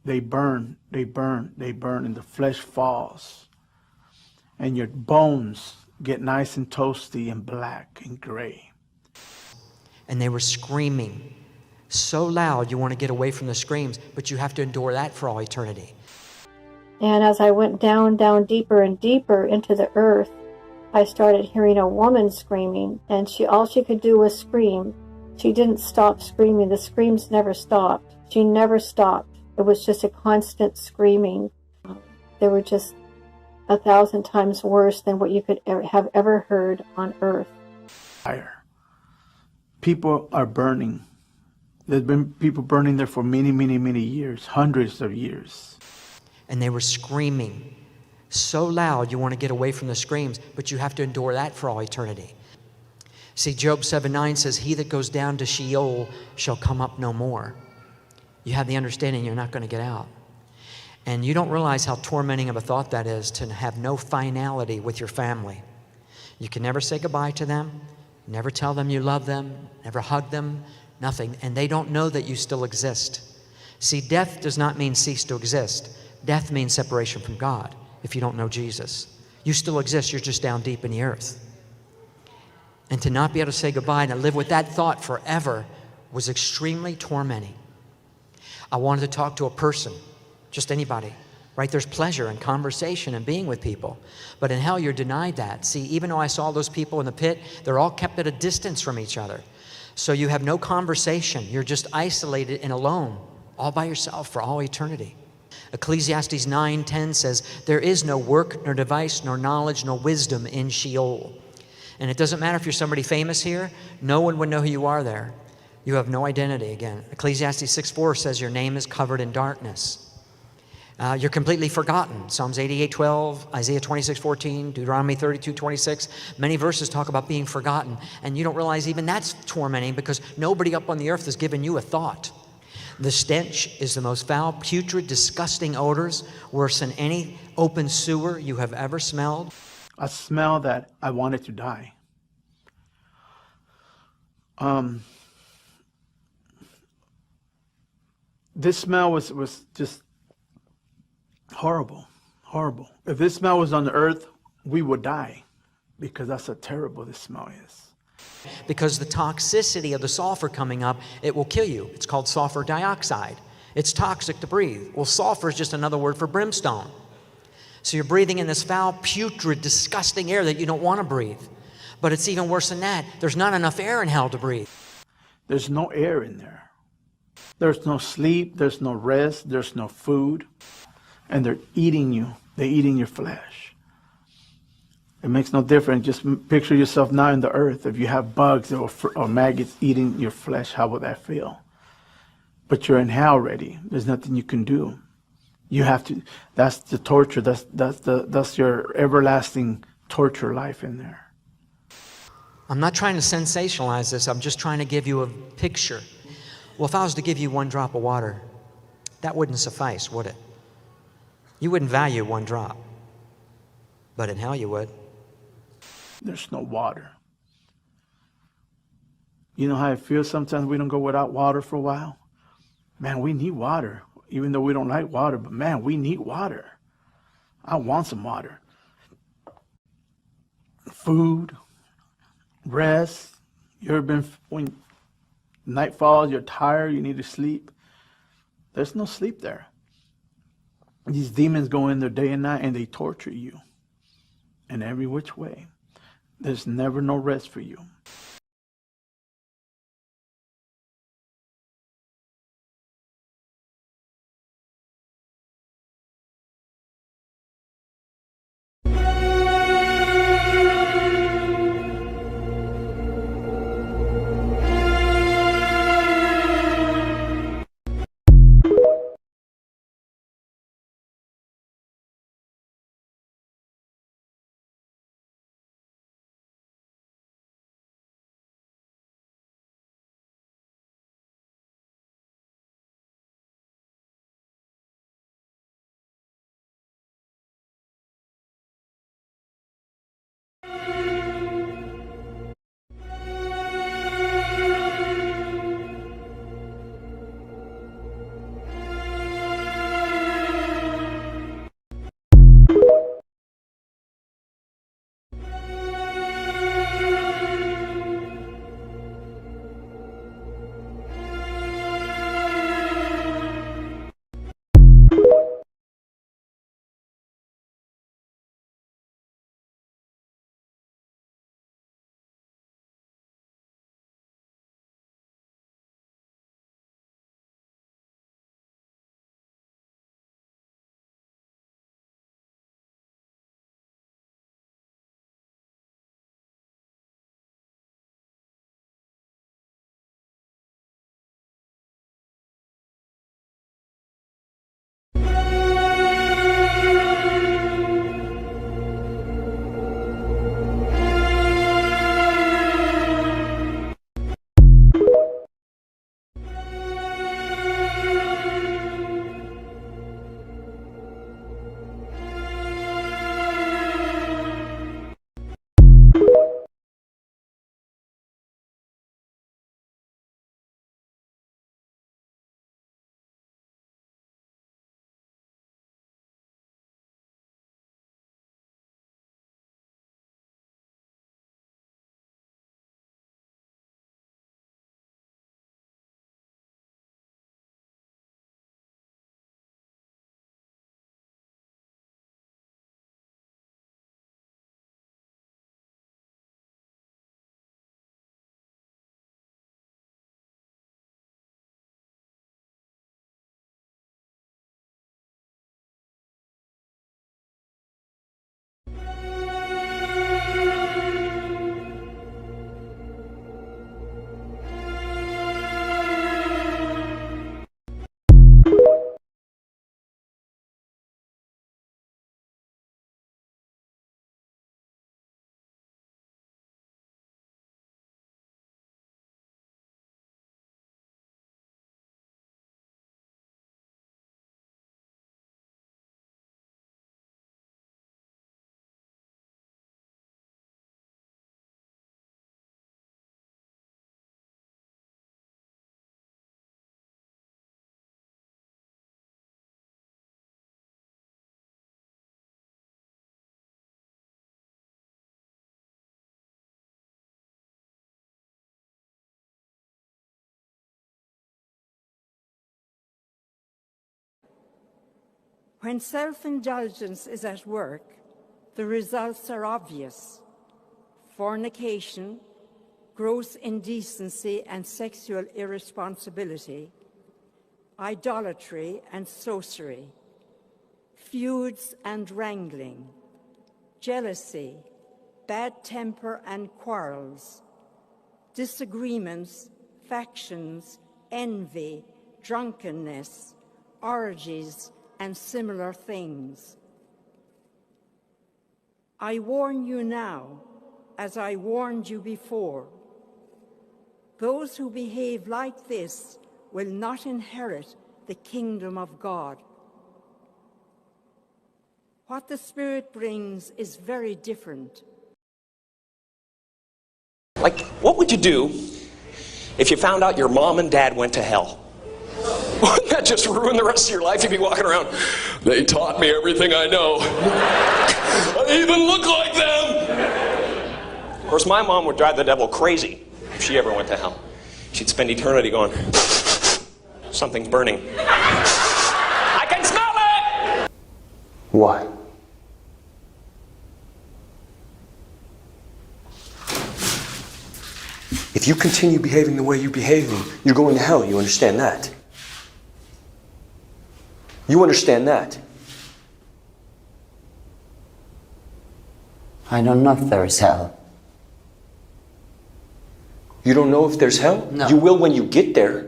They burn, and the flesh falls. And your bones get nice and toasty and black and gray. And they were screaming so loud you want to get away from the screams, but you have to endure that for all eternity. And as I went down deeper and deeper into the earth, I started hearing a woman screaming, and all she could do was scream. She didn't stop screaming. The screams never stopped. She never stopped. It was just a constant screaming. They were just 1,000 times worse than what you could have ever heard on earth. Fire. People are burning. There's been people burning there for many, many, many years, hundreds of years. And they were screaming so loud you want to get away from the screams, but you have to endure that for all eternity. See, Job 7:9 says, he that goes down to Sheol shall come up no more. You have the understanding you're not going to get out. And you don't realize how tormenting of a thought that is, to have no finality with your family. You can never say goodbye to them, never tell them you love them, never hug them, nothing. And they don't know that you still exist. See, death does not mean cease to exist. Death means separation from God if you don't know Jesus. You still exist, you're just down deep in the earth. And to not be able to say goodbye and to live with that thought forever was extremely tormenting. I wanted to talk to a person, just anybody, right? There's pleasure in conversation and being with people. But in hell, you're denied that. See, even though I saw those people in the pit, they're all kept at a distance from each other. So you have no conversation. You're just isolated and alone, all by yourself for all eternity. Ecclesiastes 9:10 says, there is no work, nor device, nor knowledge, nor wisdom in Sheol. And it doesn't matter if you're somebody famous here, no one would know who you are there. You have no identity again. Ecclesiastes 6:4 says your name is covered in darkness. You're completely forgotten. Psalms 88:12, Isaiah 26:14, Deuteronomy 32:26. Many verses talk about being forgotten. And you don't realize even that's tormenting because nobody up on the earth has given you a thought. The stench is the most foul, putrid, disgusting odors, worse than any open sewer you have ever smelled. A smell that I wanted to die. This smell was just horrible, horrible. If this smell was on the earth, we would die because that's how terrible this smell is. Because the toxicity of the sulfur coming up, it will kill you. It's called sulfur dioxide. It's toxic to breathe. Well, sulfur is just another word for brimstone. So you're breathing in this foul, putrid, disgusting air that you don't want to breathe. But it's even worse than that. There's not enough air in hell to breathe. There's no air in there. There's no sleep, there's no rest, there's no food. And they're eating you. They're eating your flesh. It makes no difference. Just picture yourself now in the earth. If you have bugs or maggots eating your flesh, how would that feel? But you're in hell already. There's nothing you can do. You have to, that's the torture. That's your everlasting torture life in there. I'm not trying to sensationalize this. I'm just trying to give you a picture. Well, if I was to give you one drop of water, that wouldn't suffice, would it? You wouldn't value one drop. But in hell you would. There's no water. You know how it feels sometimes we don't go without water for a while? Man, we need water. Even though we don't like water, but man, we need water. I want some water. Food, rest. You ever been, when night falls, you're tired, you need to sleep. There's no sleep there. These demons go in there day and night and they torture you in every which way. There's never no rest for you. When self-indulgence is at work, the results are obvious. Fornication, gross indecency and sexual irresponsibility, idolatry and sorcery, feuds and wrangling, jealousy, bad temper and quarrels, disagreements, factions, envy, drunkenness, orgies, and similar things. I warn you now, as I warned you before, those who behave like this will not inherit the kingdom of God. What the Spirit brings is very different. Like, what would you do if you found out your mom and dad went to hell? Wouldn't that just ruin the rest of your life? You'd be walking around, they taught me everything I know. I even look like them. Of course, my mom would drive the devil crazy if she ever went to hell. She'd spend eternity going, something's burning. I can smell it! What? If you continue behaving the way you're behaving, you're going to hell. You understand that? You understand that? I don't know if there is hell. You don't know if there's hell? No. You will when you get there.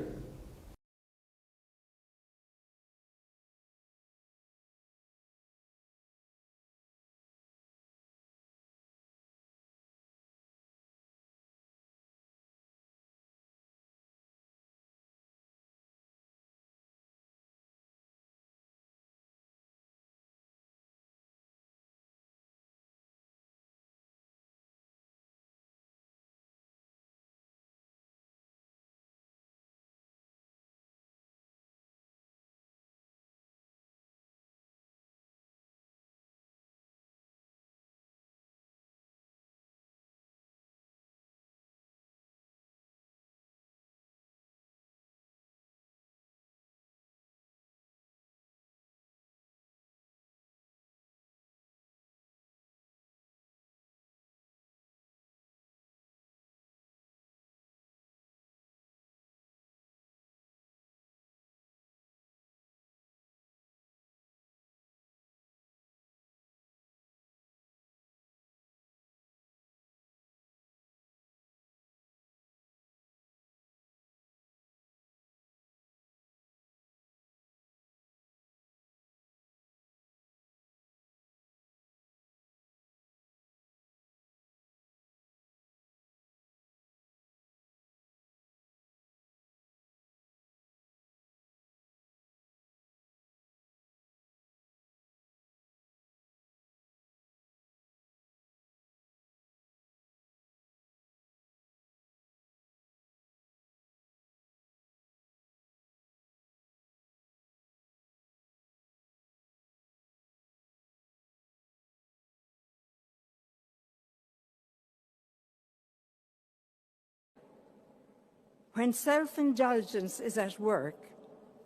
When self-indulgence is at work,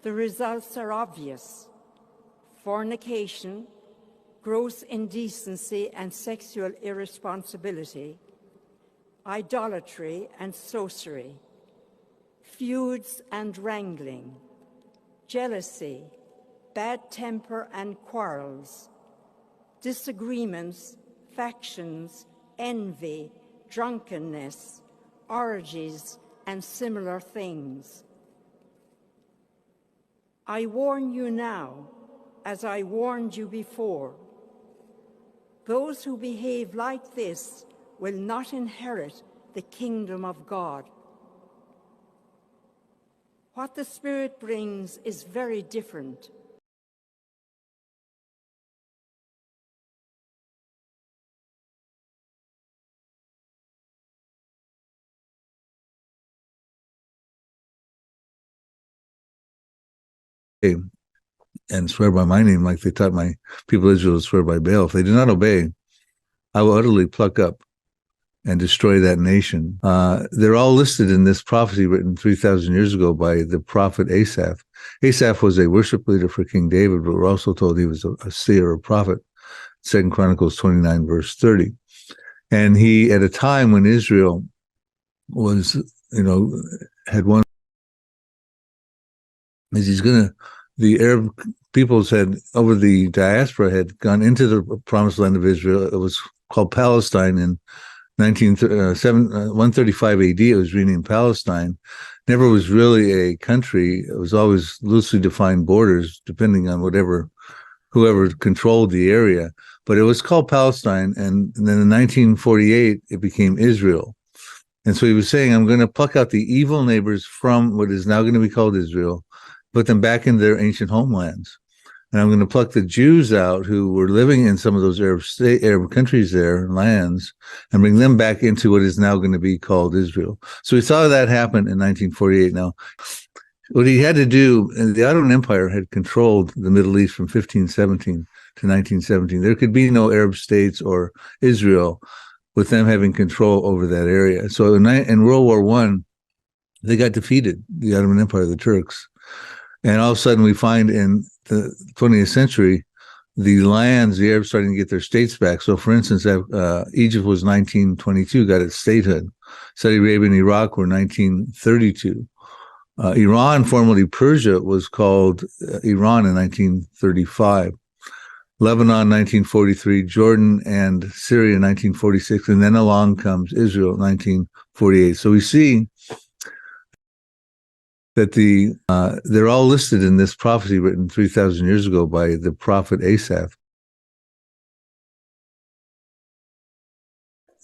the results are obvious. Fornication, gross indecency and sexual irresponsibility, idolatry and sorcery, feuds and wrangling, jealousy, bad temper and quarrels, disagreements, factions, envy, drunkenness, orgies, and similar things. I warn you now, as I warned you before, those who behave like this will not inherit the kingdom of God. What the Spirit brings is very different. And swear by my name like they taught my people Israel to swear by Baal. If they do not obey, I will utterly pluck up and destroy that nation. They're all listed in this prophecy written 3,000 years ago by the prophet Asaph. Asaph was a worship leader for King David, but we're also told he was a seer or prophet. 2 Chronicles 29, verse 30. And he, at a time when Israel was, had one, is he's going to, the Arab peoples had, over the diaspora, had gone into the promised land of Israel. It was called Palestine in 135 AD. It was renamed Palestine. Never was really a country. It was always loosely defined borders, depending on whoever controlled the area. But it was called Palestine. And then in 1948, it became Israel. And so he was saying, I'm going to pluck out the evil neighbors from what is now going to be called Israel, put them back into their ancient homelands. And I'm going to pluck the Jews out who were living in some of those Arab countries there, lands, and bring them back into what is now going to be called Israel. So we saw that happen in 1948. Now, what he had to do, and the Ottoman Empire had controlled the Middle East from 1517 to 1917. There could be no Arab states or Israel with them having control over that area. So in World War I, they got defeated, the Ottoman Empire, the Turks. And all of a sudden we find in the 20th century, the Arabs starting to get their states back. So for instance, Egypt was 1922, got its statehood. Saudi Arabia and Iraq were 1932. Iran, formerly Persia, was called Iran in 1935. Lebanon, 1943, Jordan and Syria, 1946, and then along comes Israel, 1948. So we see that they're all listed in this prophecy written 3,000 years ago by the prophet Asaph.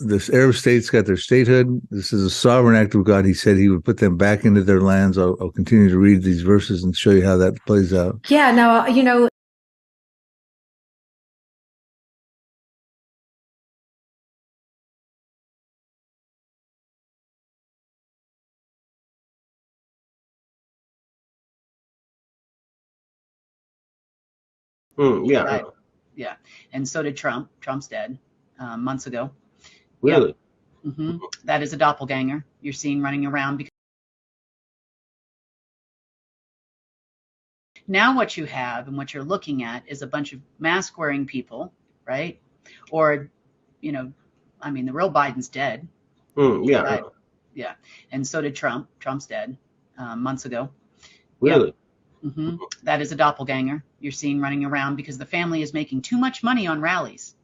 The Arab states got their statehood. This is a sovereign act of God. He said he would put them back into their lands. I'll continue to read these verses and show you how that plays out. Yeah, now, Yeah. Right. Yeah. And so did Trump. Trump's dead months ago. Really? Yep. That is a doppelganger you're seeing running around. Because now what you have and what you're looking at is a bunch of mask-wearing people, right? Or, the real Biden's dead. Yeah. Right. Yeah. And so did Trump. Trump's dead months ago. Really? Yep. That is a doppelganger you're seeing running around because the family is making too much money on rallies.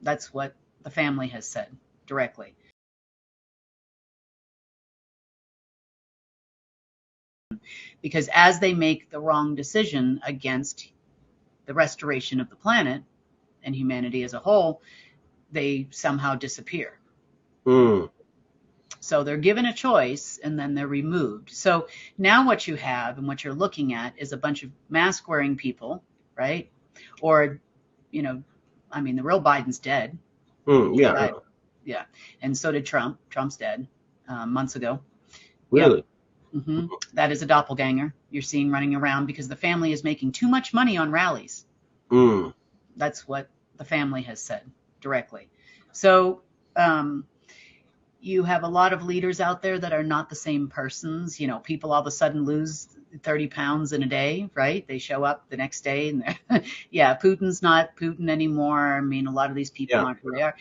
That's what the family has said directly. Because as they make the wrong decision against the restoration of the planet and humanity as a whole, they somehow disappear. So they're given a choice and then they're removed. So now what you have and what you're looking at is a bunch of mask-wearing people, right? Or, the real Biden's dead. Yeah. Right. Yeah. And so did Trump. Trump's dead months ago. Really? Yep. That is a doppelganger you're seeing running around because the family is making too much money on rallies. That's what the family has said directly. So, you have a lot of leaders out there that are not the same persons. People all of a sudden lose 30 pounds in a day, right? They show up the next day and they're, Putin's not Putin anymore. A lot of these people aren't who they are.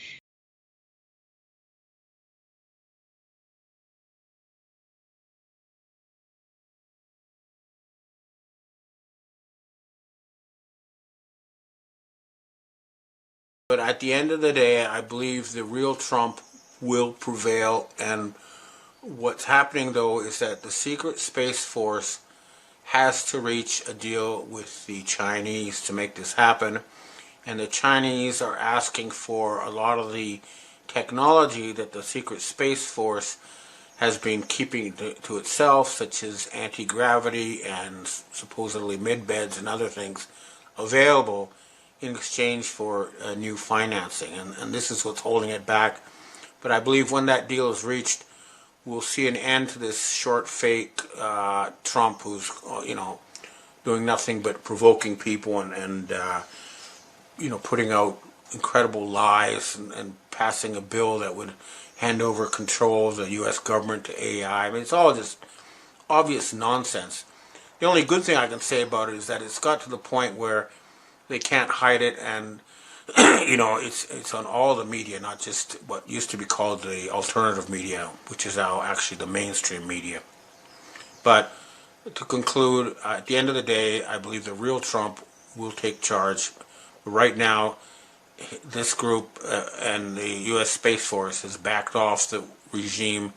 But at the end of the day, I believe the real Trump will prevail. And what's happening, though, is that the secret space force has to reach a deal with the Chinese to make this happen. And the Chinese are asking for a lot of the technology that the secret space force has been keeping to itself, such as anti-gravity and supposedly mid-beds and other things available in exchange for new financing. And this is what's holding it back. But I believe when that deal is reached, we'll see an end to this short, fake Trump who's, doing nothing but provoking people and putting out, incredible lies and passing a bill that would hand over control of the U.S. government to AI. I mean, it's all just obvious nonsense. The only good thing I can say about it is that it's got to the point where they can't hide it, and it's on all the media, not just what used to be called the alternative media, which is now actually the mainstream media. But to conclude, at the end of the day, I believe the real Trump will take charge. Right now, this group and the U.S. Space Force has backed off the regime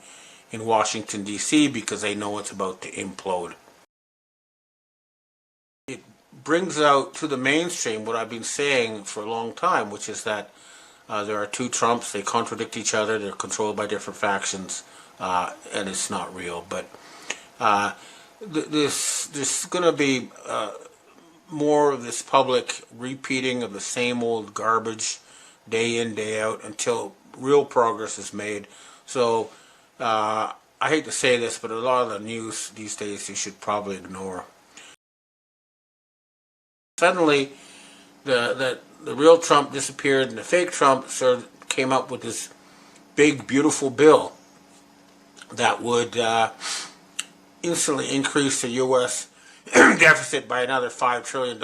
in Washington, D.C. because they know it's about to implode. It brings out to the mainstream what I've been saying for a long time, which is that there are two Trumps, they contradict each other, they're controlled by different factions, and it's not real. But there's going to be more of this public repeating of the same old garbage day in, day out until real progress is made. So I hate to say this, but a lot of the news these days you should probably ignore. Suddenly, the real Trump disappeared, and the fake Trump sort of came up with this big, beautiful bill that would instantly increase the U.S. deficit by another $5 trillion.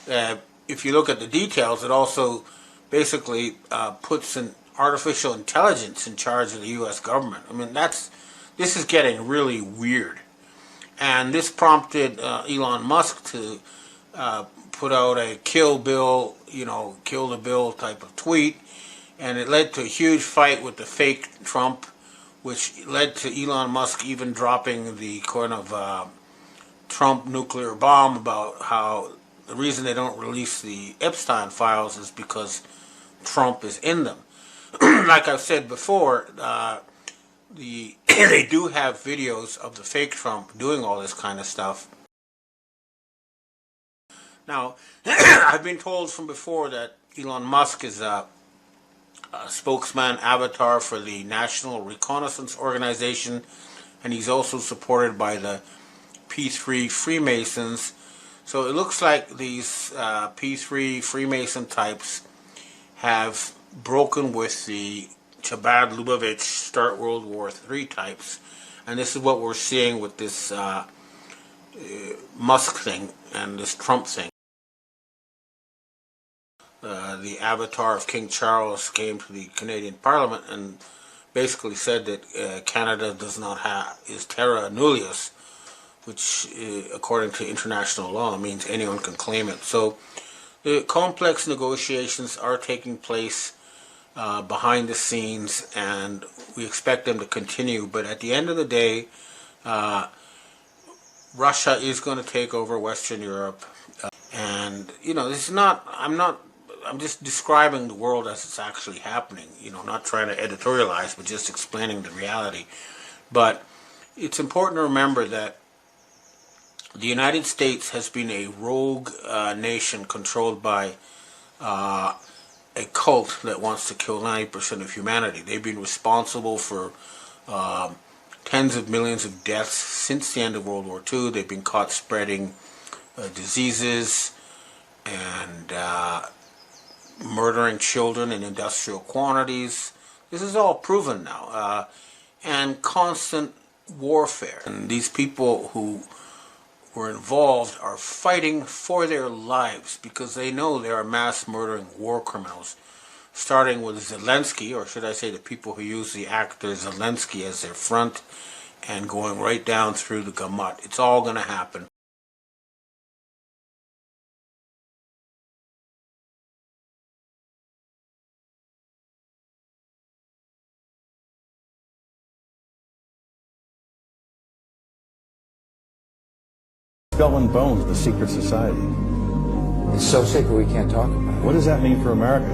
And if you look at the details, it also basically puts an artificial intelligence in charge of the U.S. government. I mean, this is getting really weird. And this prompted Elon Musk to put out a kill bill, kill the bill type of tweet. And it led to a huge fight with the fake Trump, which led to Elon Musk even dropping the kind of Trump nuclear bomb about how the reason they don't release the Epstein files is because Trump is in them. Like I've said before, they do have videos of the fake Trump doing all this kind of stuff. Now, I've been told from before that Elon Musk is a spokesman avatar for the National Reconnaissance Organization, and he's also supported by the P3 Freemasons. So it looks like these P3 Freemason types have broken with the Chabad Lubavitch Start World War III types, and this is what we're seeing with this Musk thing and this Trump thing. The avatar of King Charles came to the Canadian Parliament and basically said that Canada does not is terra nullius, which according to international law means anyone can claim it. So the complex negotiations are taking place behind the scenes, and we expect them to continue. But at the end of the day, Russia is going to take over Western Europe. And, this is not, I'm just describing the world as it's actually happening, not trying to editorialize, but just explaining the reality. But it's important to remember that the United States has been a rogue nation controlled by a cult that wants to kill 90% of humanity. They've been responsible for tens of millions of deaths since the end of World War II. They've been caught spreading diseases and murdering children in industrial quantities. This is all proven now. And constant warfare. And these people who were involved are fighting for their lives because they know they are mass murdering war criminals, starting with Zelensky, or should I say the people who use the actor Zelensky as their front, and going right down through the gamut. It's all going to happen. Skull and Bones, the secret society. It's so secret we can't talk about it. What does that mean for America?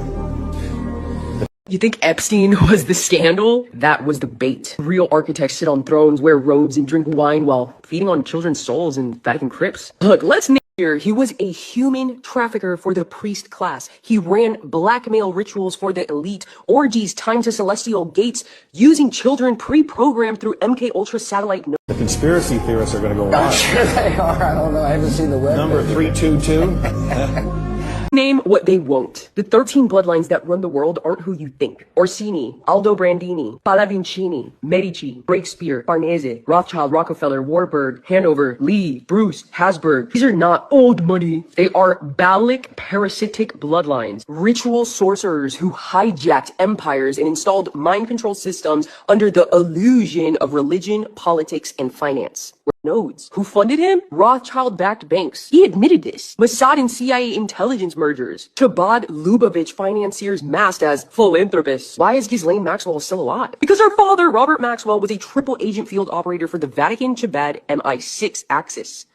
You think Epstein was the scandal? That was the bait. Real architects sit on thrones, wear robes, and drink wine while feeding on children's souls in Vatican crypts. Look, let's name here. He was a human trafficker for the priest class. He ran blackmail rituals for the elite, orgies timed to celestial gates, using children pre-programmed through MK Ultra satellite nodes. The conspiracy theorists are going to go wild. I'm sure they are. I don't know. I haven't seen the web. Number 322. Name what they won't. The 13 bloodlines that run the world aren't who you think. Orsini, Aldo Brandini, Pallavicini, Medici, Breakspear, Farnese, Rothschild, Rockefeller, Warburg, Hanover, Lee, Bruce, Habsburg. These are not old money. They are Baalic parasitic bloodlines, ritual sorcerers who hijacked empires and installed mind control systems under the illusion of religion, politics, and finance. Nodes. Who funded him? Rothschild-backed banks. He admitted this. Mossad and CIA intelligence mergers. Chabad Lubavitch financiers masked as philanthropists. Why is Ghislaine Maxwell still alive? Because her father, Robert Maxwell, was a triple agent field operator for the Vatican Chabad MI6 Axis.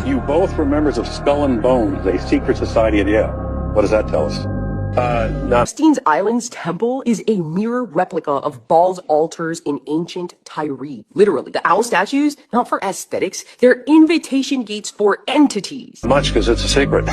You both were members of Skull and Bones, a secret society at Yale. What does that tell us? Epstein's Island's temple is a mirror replica of Baal's altars in ancient Tyre. Literally, the owl statues, not for aesthetics, they're invitation gates for entities. Much, because it's a secret.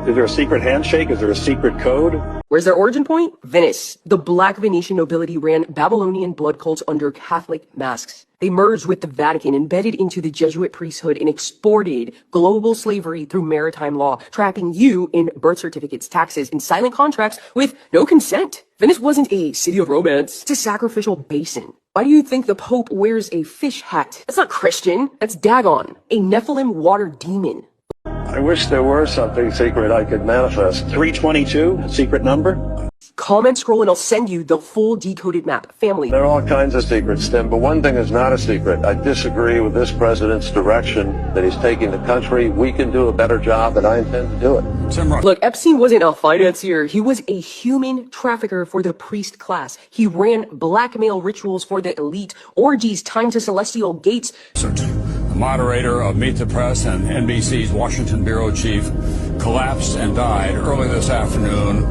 Is there a secret handshake? Is there a secret code? Where's their origin point? Venice. The black Venetian nobility ran Babylonian blood cults under Catholic masks. They merged with the Vatican, embedded into the Jesuit priesthood, and exported global slavery through maritime law, trapping you in birth certificates, taxes, and silent contracts with no consent. Venice wasn't a city of romance. It's a sacrificial basin. Why do you think the Pope wears a fish hat? That's not Christian. That's Dagon, a Nephilim water demon. I wish there were something secret I could manifest. 322, secret number? Comment, scroll, and I'll send you the full decoded map. Family. There are all kinds of secrets, Tim, but one thing is not a secret. I disagree with this president's direction that he's taking the country. We can do a better job, and I intend to do it. Look, Epstein wasn't a financier. He was a human trafficker for the priest class. He ran blackmail rituals for the elite, orgies timed to celestial gates. The moderator of Meet the Press and NBC's Washington bureau chief collapsed and died early this afternoon.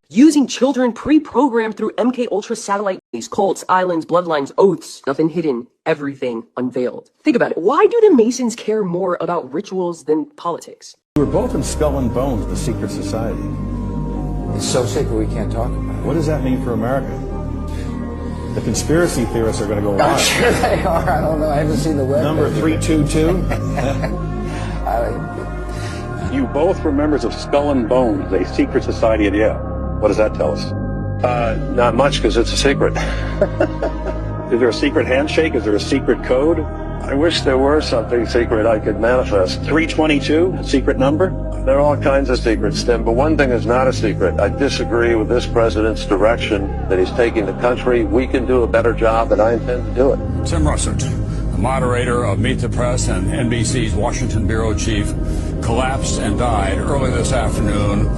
Using children pre-programmed through MK Ultra satellite, these cults, islands, bloodlines, oaths, nothing hidden, everything unveiled. Think about it. Why do the Masons care more about rituals than politics? You were both in Skull and Bones, the secret society. It's so secret we can't talk about it. What does that mean for America? The conspiracy theorists are going to go wild. I'm sure they are. I don't know. I haven't seen the web. Number 322. You both were members of Skull and Bones, a secret society at Yale. What does that tell us? Not much, because it's a secret. Is there a secret handshake? Is there a secret code? I wish there were something secret I could manifest. 322, secret number? There are all kinds of secrets, Tim, but one thing is not a secret. I disagree with this president's direction that he's taking the country. We can do a better job, and I intend to do it. Tim Russert, the moderator of Meet the Press and NBC's Washington bureau chief, collapsed and died early this afternoon.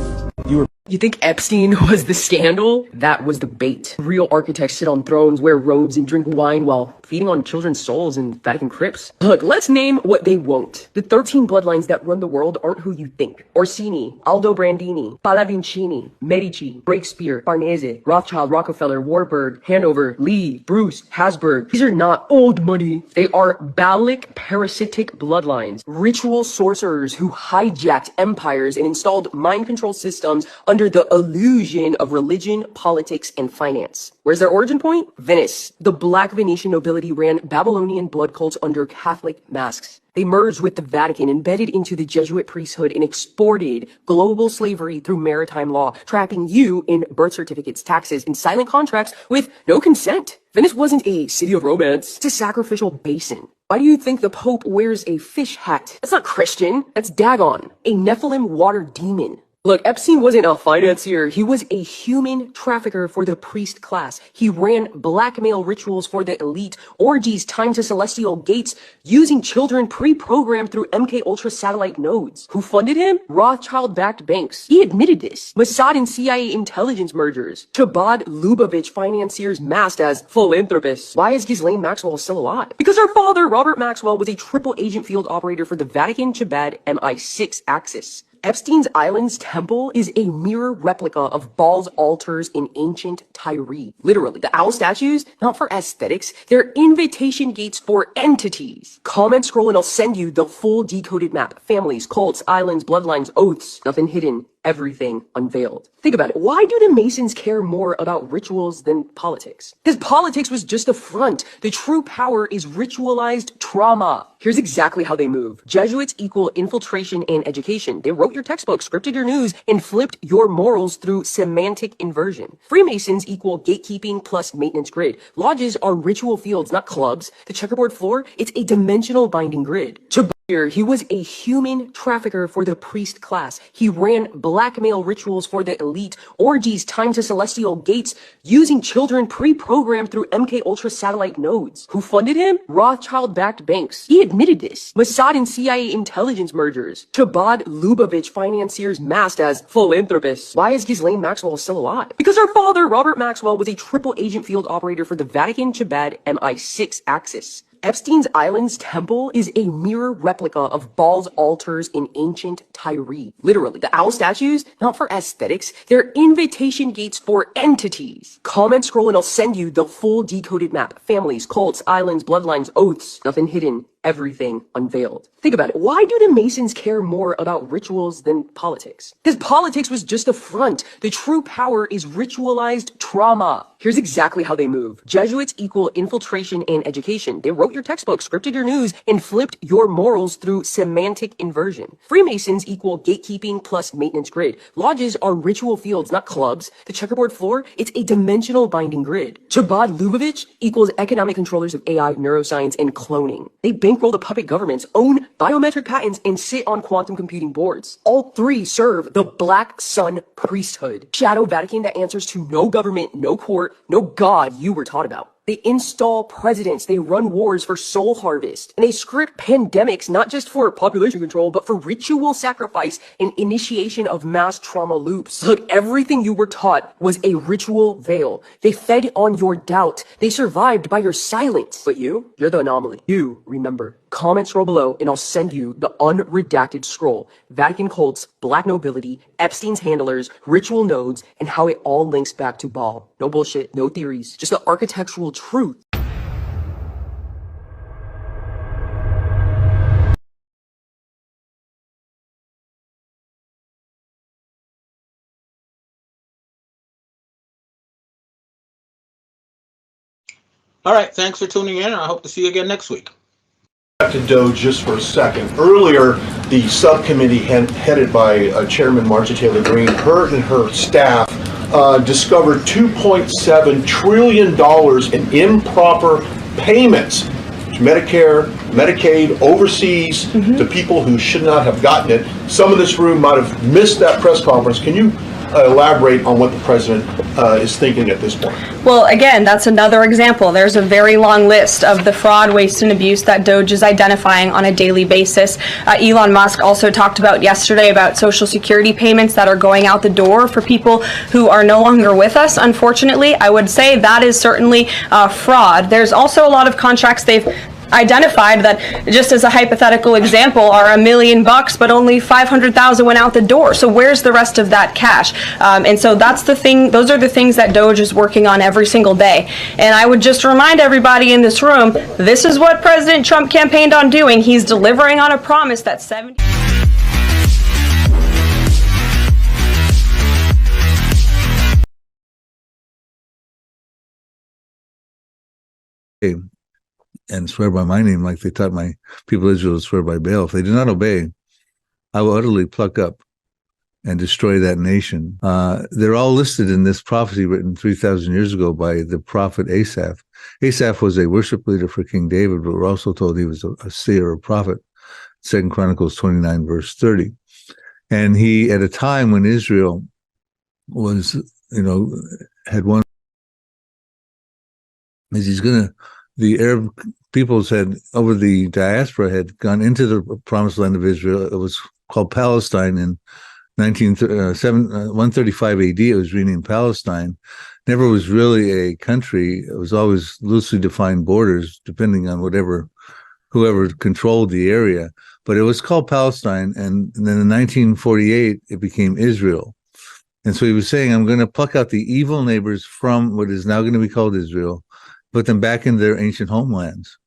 You think Epstein was the scandal? That was the bait. Real architects sit on thrones, wear robes, and drink wine while feeding on children's souls in Vatican crypts. Look, let's name what they won't. The 13 bloodlines that run the world aren't who you think. Orsini, Aldo Brandini, Pallavicini, Medici, Breakspear, Farnese, Rothschild, Rockefeller, Warburg, Hanover, Lee, Bruce, Habsburg. These are not old money. They are Baalic parasitic bloodlines, ritual sorcerers who hijacked empires and installed mind control systems under the illusion of religion, politics, and finance. Where's their origin point? Venice. The black Venetian nobility ran Babylonian blood cults under Catholic masks. They merged with the Vatican, embedded into the Jesuit priesthood, and exported global slavery through maritime law, trapping you in birth certificates, taxes, and silent contracts with no consent. Venice wasn't a city of romance. It's a sacrificial basin. Why do you think the Pope wears a fish hat? That's not Christian. That's Dagon, a Nephilim water demon. Look, Epstein wasn't a financier. He was a human trafficker for the priest class. He ran blackmail rituals for the elite, orgies timed to celestial gates, using children pre-programmed through MK Ultra satellite nodes. Who funded him? Rothschild-backed banks. He admitted this. Mossad and CIA intelligence mergers. Chabad Lubavitch financiers masked as philanthropists. Why is Ghislaine Maxwell still alive? Because her father, Robert Maxwell, was a triple agent field operator for the Vatican Chabad MI6 Axis. Epstein's Island's temple is a mirror replica of Baal's altars in ancient Tyre. Literally, the owl statues, not for aesthetics, they're invitation gates for entities. Comment, scroll, and I'll send you the full decoded map. Families, cults, islands, bloodlines, oaths, nothing hidden, everything unveiled. Think about it. Why do the Masons care more about rituals than politics? Because politics was just a front. The true power is ritualized trauma. Here's exactly how they move. Jesuits equal infiltration and education. They wrote your textbook, scripted your news, and flipped your morals through semantic inversion. Freemasons equal gatekeeping plus maintenance grid. Lodges are ritual fields, not clubs. The checkerboard floor, it's a dimensional binding grid. He was a human trafficker for the priest class. He ran blackmail rituals for the elite, orgies timed to celestial gates, using children pre-programmed through MK Ultra satellite nodes. Who funded him? Rothschild-backed banks. He admitted this. Mossad and CIA intelligence mergers. Chabad Lubavitch financiers masked as philanthropists. Why is Ghislaine Maxwell still alive? Because her father, Robert Maxwell, was a triple agent field operator for the Vatican Chabad MI6 axis. Epstein's Island's temple is a mirror replica of Baal's altars in ancient Tyre. Literally, the owl statues, not for aesthetics, they're invitation gates for entities. Comment, scroll, and I'll send you the full decoded map. Families, cults, islands, bloodlines, oaths, nothing hidden, everything unveiled. Think about it. Why do the Masons care more about rituals than politics? Because politics was just a front. The true power is ritualized trauma. Here's exactly how they move. Jesuits equal infiltration and education. They wrote your textbook, scripted your news, and flipped your morals through semantic inversion. Freemasons equal gatekeeping plus maintenance grid. Lodges are ritual fields, not clubs. The checkerboard floor, it's a dimensional binding grid. Chabad Lubavitch equals economic controllers of AI, neuroscience, and cloning. They bankroll the puppet governments, own biometric patents, and sit on quantum computing boards. All three serve the Black Sun priesthood. Shadow Vatican that answers to no government, no court, no God you were taught about. They install presidents, they run wars for soul harvest, and they script pandemics not just for population control, but for ritual sacrifice and initiation of mass trauma loops. Look, everything you were taught was a ritual veil. They fed on your doubt. They survived by your silence. But you're the anomaly. You remember. Comment, scroll below, and I'll send you the unredacted scroll. Vatican cults, black nobility, Epstein's handlers, ritual nodes, and how it all links back to Baal. No bullshit, no theories, just the architectural truth. All right, thanks for tuning in, and I hope to see you again next week. Back to Doe just for a second. Earlier, the subcommittee headed by Chairman Marcia Taylor Greene, her and her staff discovered $2.7 trillion in improper payments to Medicare, Medicaid, overseas, to people who should not have gotten it. Some in this room might have missed that press conference. Can you elaborate on what the president is thinking at this point? Well, again, that's another example. There's a very long list of the fraud, waste, and abuse that Doge is identifying on a daily basis. Elon Musk also talked about yesterday about Social Security payments that are going out the door for people who are no longer with us, unfortunately. I would say that is certainly fraud. There's also a lot of contracts they've identified that, just as a hypothetical example, are $1 million, but only 500,000 went out the door. So where's the rest of that cash? And so that's the thing. Those are the things that Doge is working on every single day. And I would just remind everybody in this room, this is what President Trump campaigned on doing. He's delivering on a promise that 70. And swear by my name like they taught my people of Israel to swear by Baal. If they do not obey, I will utterly pluck up and destroy that nation. They're all listed in this prophecy written 3,000 years ago by the prophet Asaph. Asaph was a worship leader for King David, but we're also told he was a seer, a prophet. 2 Chronicles 29, verse 30. And he, at a time when Israel was, had one, is he's going to, the Arab peoples had, over the diaspora, had gone into the promised land of Israel. It was called Palestine in 135 AD. It was renamed Palestine. Never was really a country. It was always loosely defined borders, depending on whoever controlled the area. But it was called Palestine, and then in 1948, it became Israel. And so he was saying, I'm going to pluck out the evil neighbors from what is now going to be called Israel, put them back in their ancient homelands.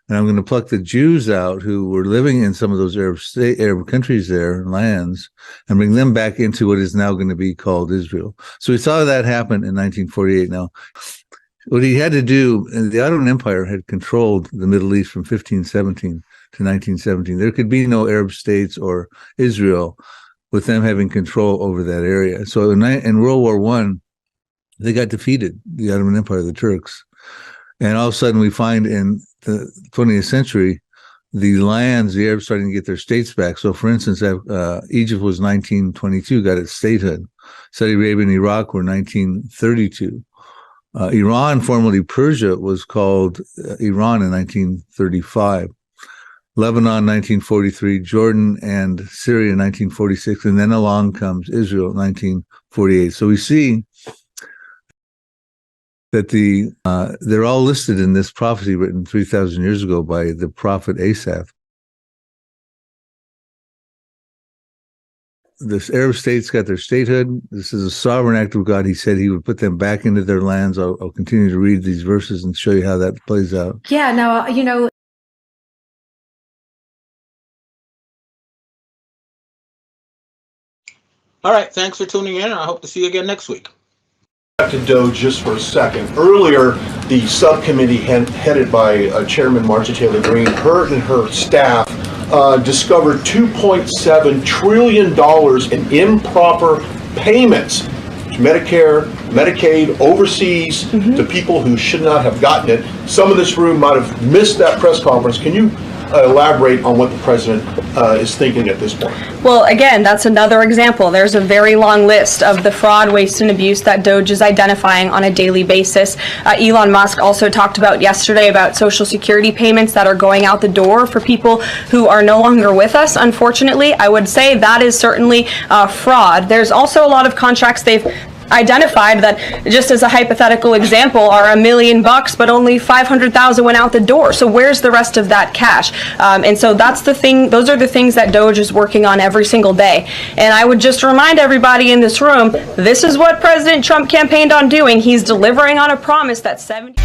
and I'm going to pluck the Jews out who were living in some of those Arab countries there, lands, and bring them back into what is now going to be called Israel. So we saw that happen in 1948. Now, what he had to do, the Ottoman Empire had controlled the Middle East from 1517 to 1917. There could be no Arab states or Israel with them having control over that area. So in World War I, they got defeated, the Ottoman Empire, the Turks. And all of a sudden we find in the 20th century, the lands, the Arabs starting to get their states back. So for instance, Egypt was 1922, got its statehood. Saudi Arabia and Iraq were 1932. Iran, formerly Persia, was called Iran in 1935. Lebanon, 1943, Jordan and Syria, 1946, and then along comes Israel, 1948. So we see that they're all listed in this prophecy written 3,000 years ago by the prophet Asaph. The Arab states got their statehood. This is a sovereign act of God. He said he would put them back into their lands. I'll continue to read these verses and show you how that plays out. Yeah, now, All right, thanks for tuning in, and I hope to see you again next week. Back to Doe just for a second. Earlier, the subcommittee headed by Chairman Marjorie Taylor Greene, her and her staff discovered $2.7 trillion in improper payments to Medicare, Medicaid, overseas, to people who should not have gotten it. Some in this room might have missed that press conference. Can you elaborate on what the president is thinking at this point? Well, again, that's another example. There's a very long list of the fraud, waste, and abuse that DOGE is identifying on a daily basis. Elon Musk also talked about yesterday about Social Security payments that are going out the door for people who are no longer with us. Unfortunately, I would say that is certainly fraud. There's also a lot of contracts they've identified that, just as a hypothetical example, are $1 million, but only 500,000 went out the door. So where's the rest of that cash? And so that's the thing. Those are the things that DOGE is working on every single day. And I would just remind everybody in this room, this is what President Trump campaigned on doing. He's delivering on a promise that 70.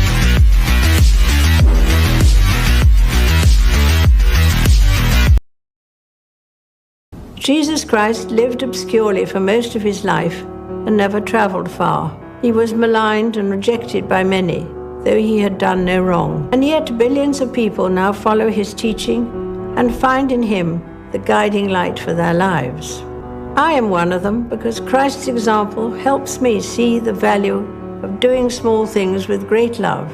Jesus Christ lived obscurely for most of his life and never traveled far. He was maligned and rejected by many, though he had done no wrong. And yet billions of people now follow his teaching and find in him the guiding light for their lives. I am one of them because Christ's example helps me see the value of doing small things with great love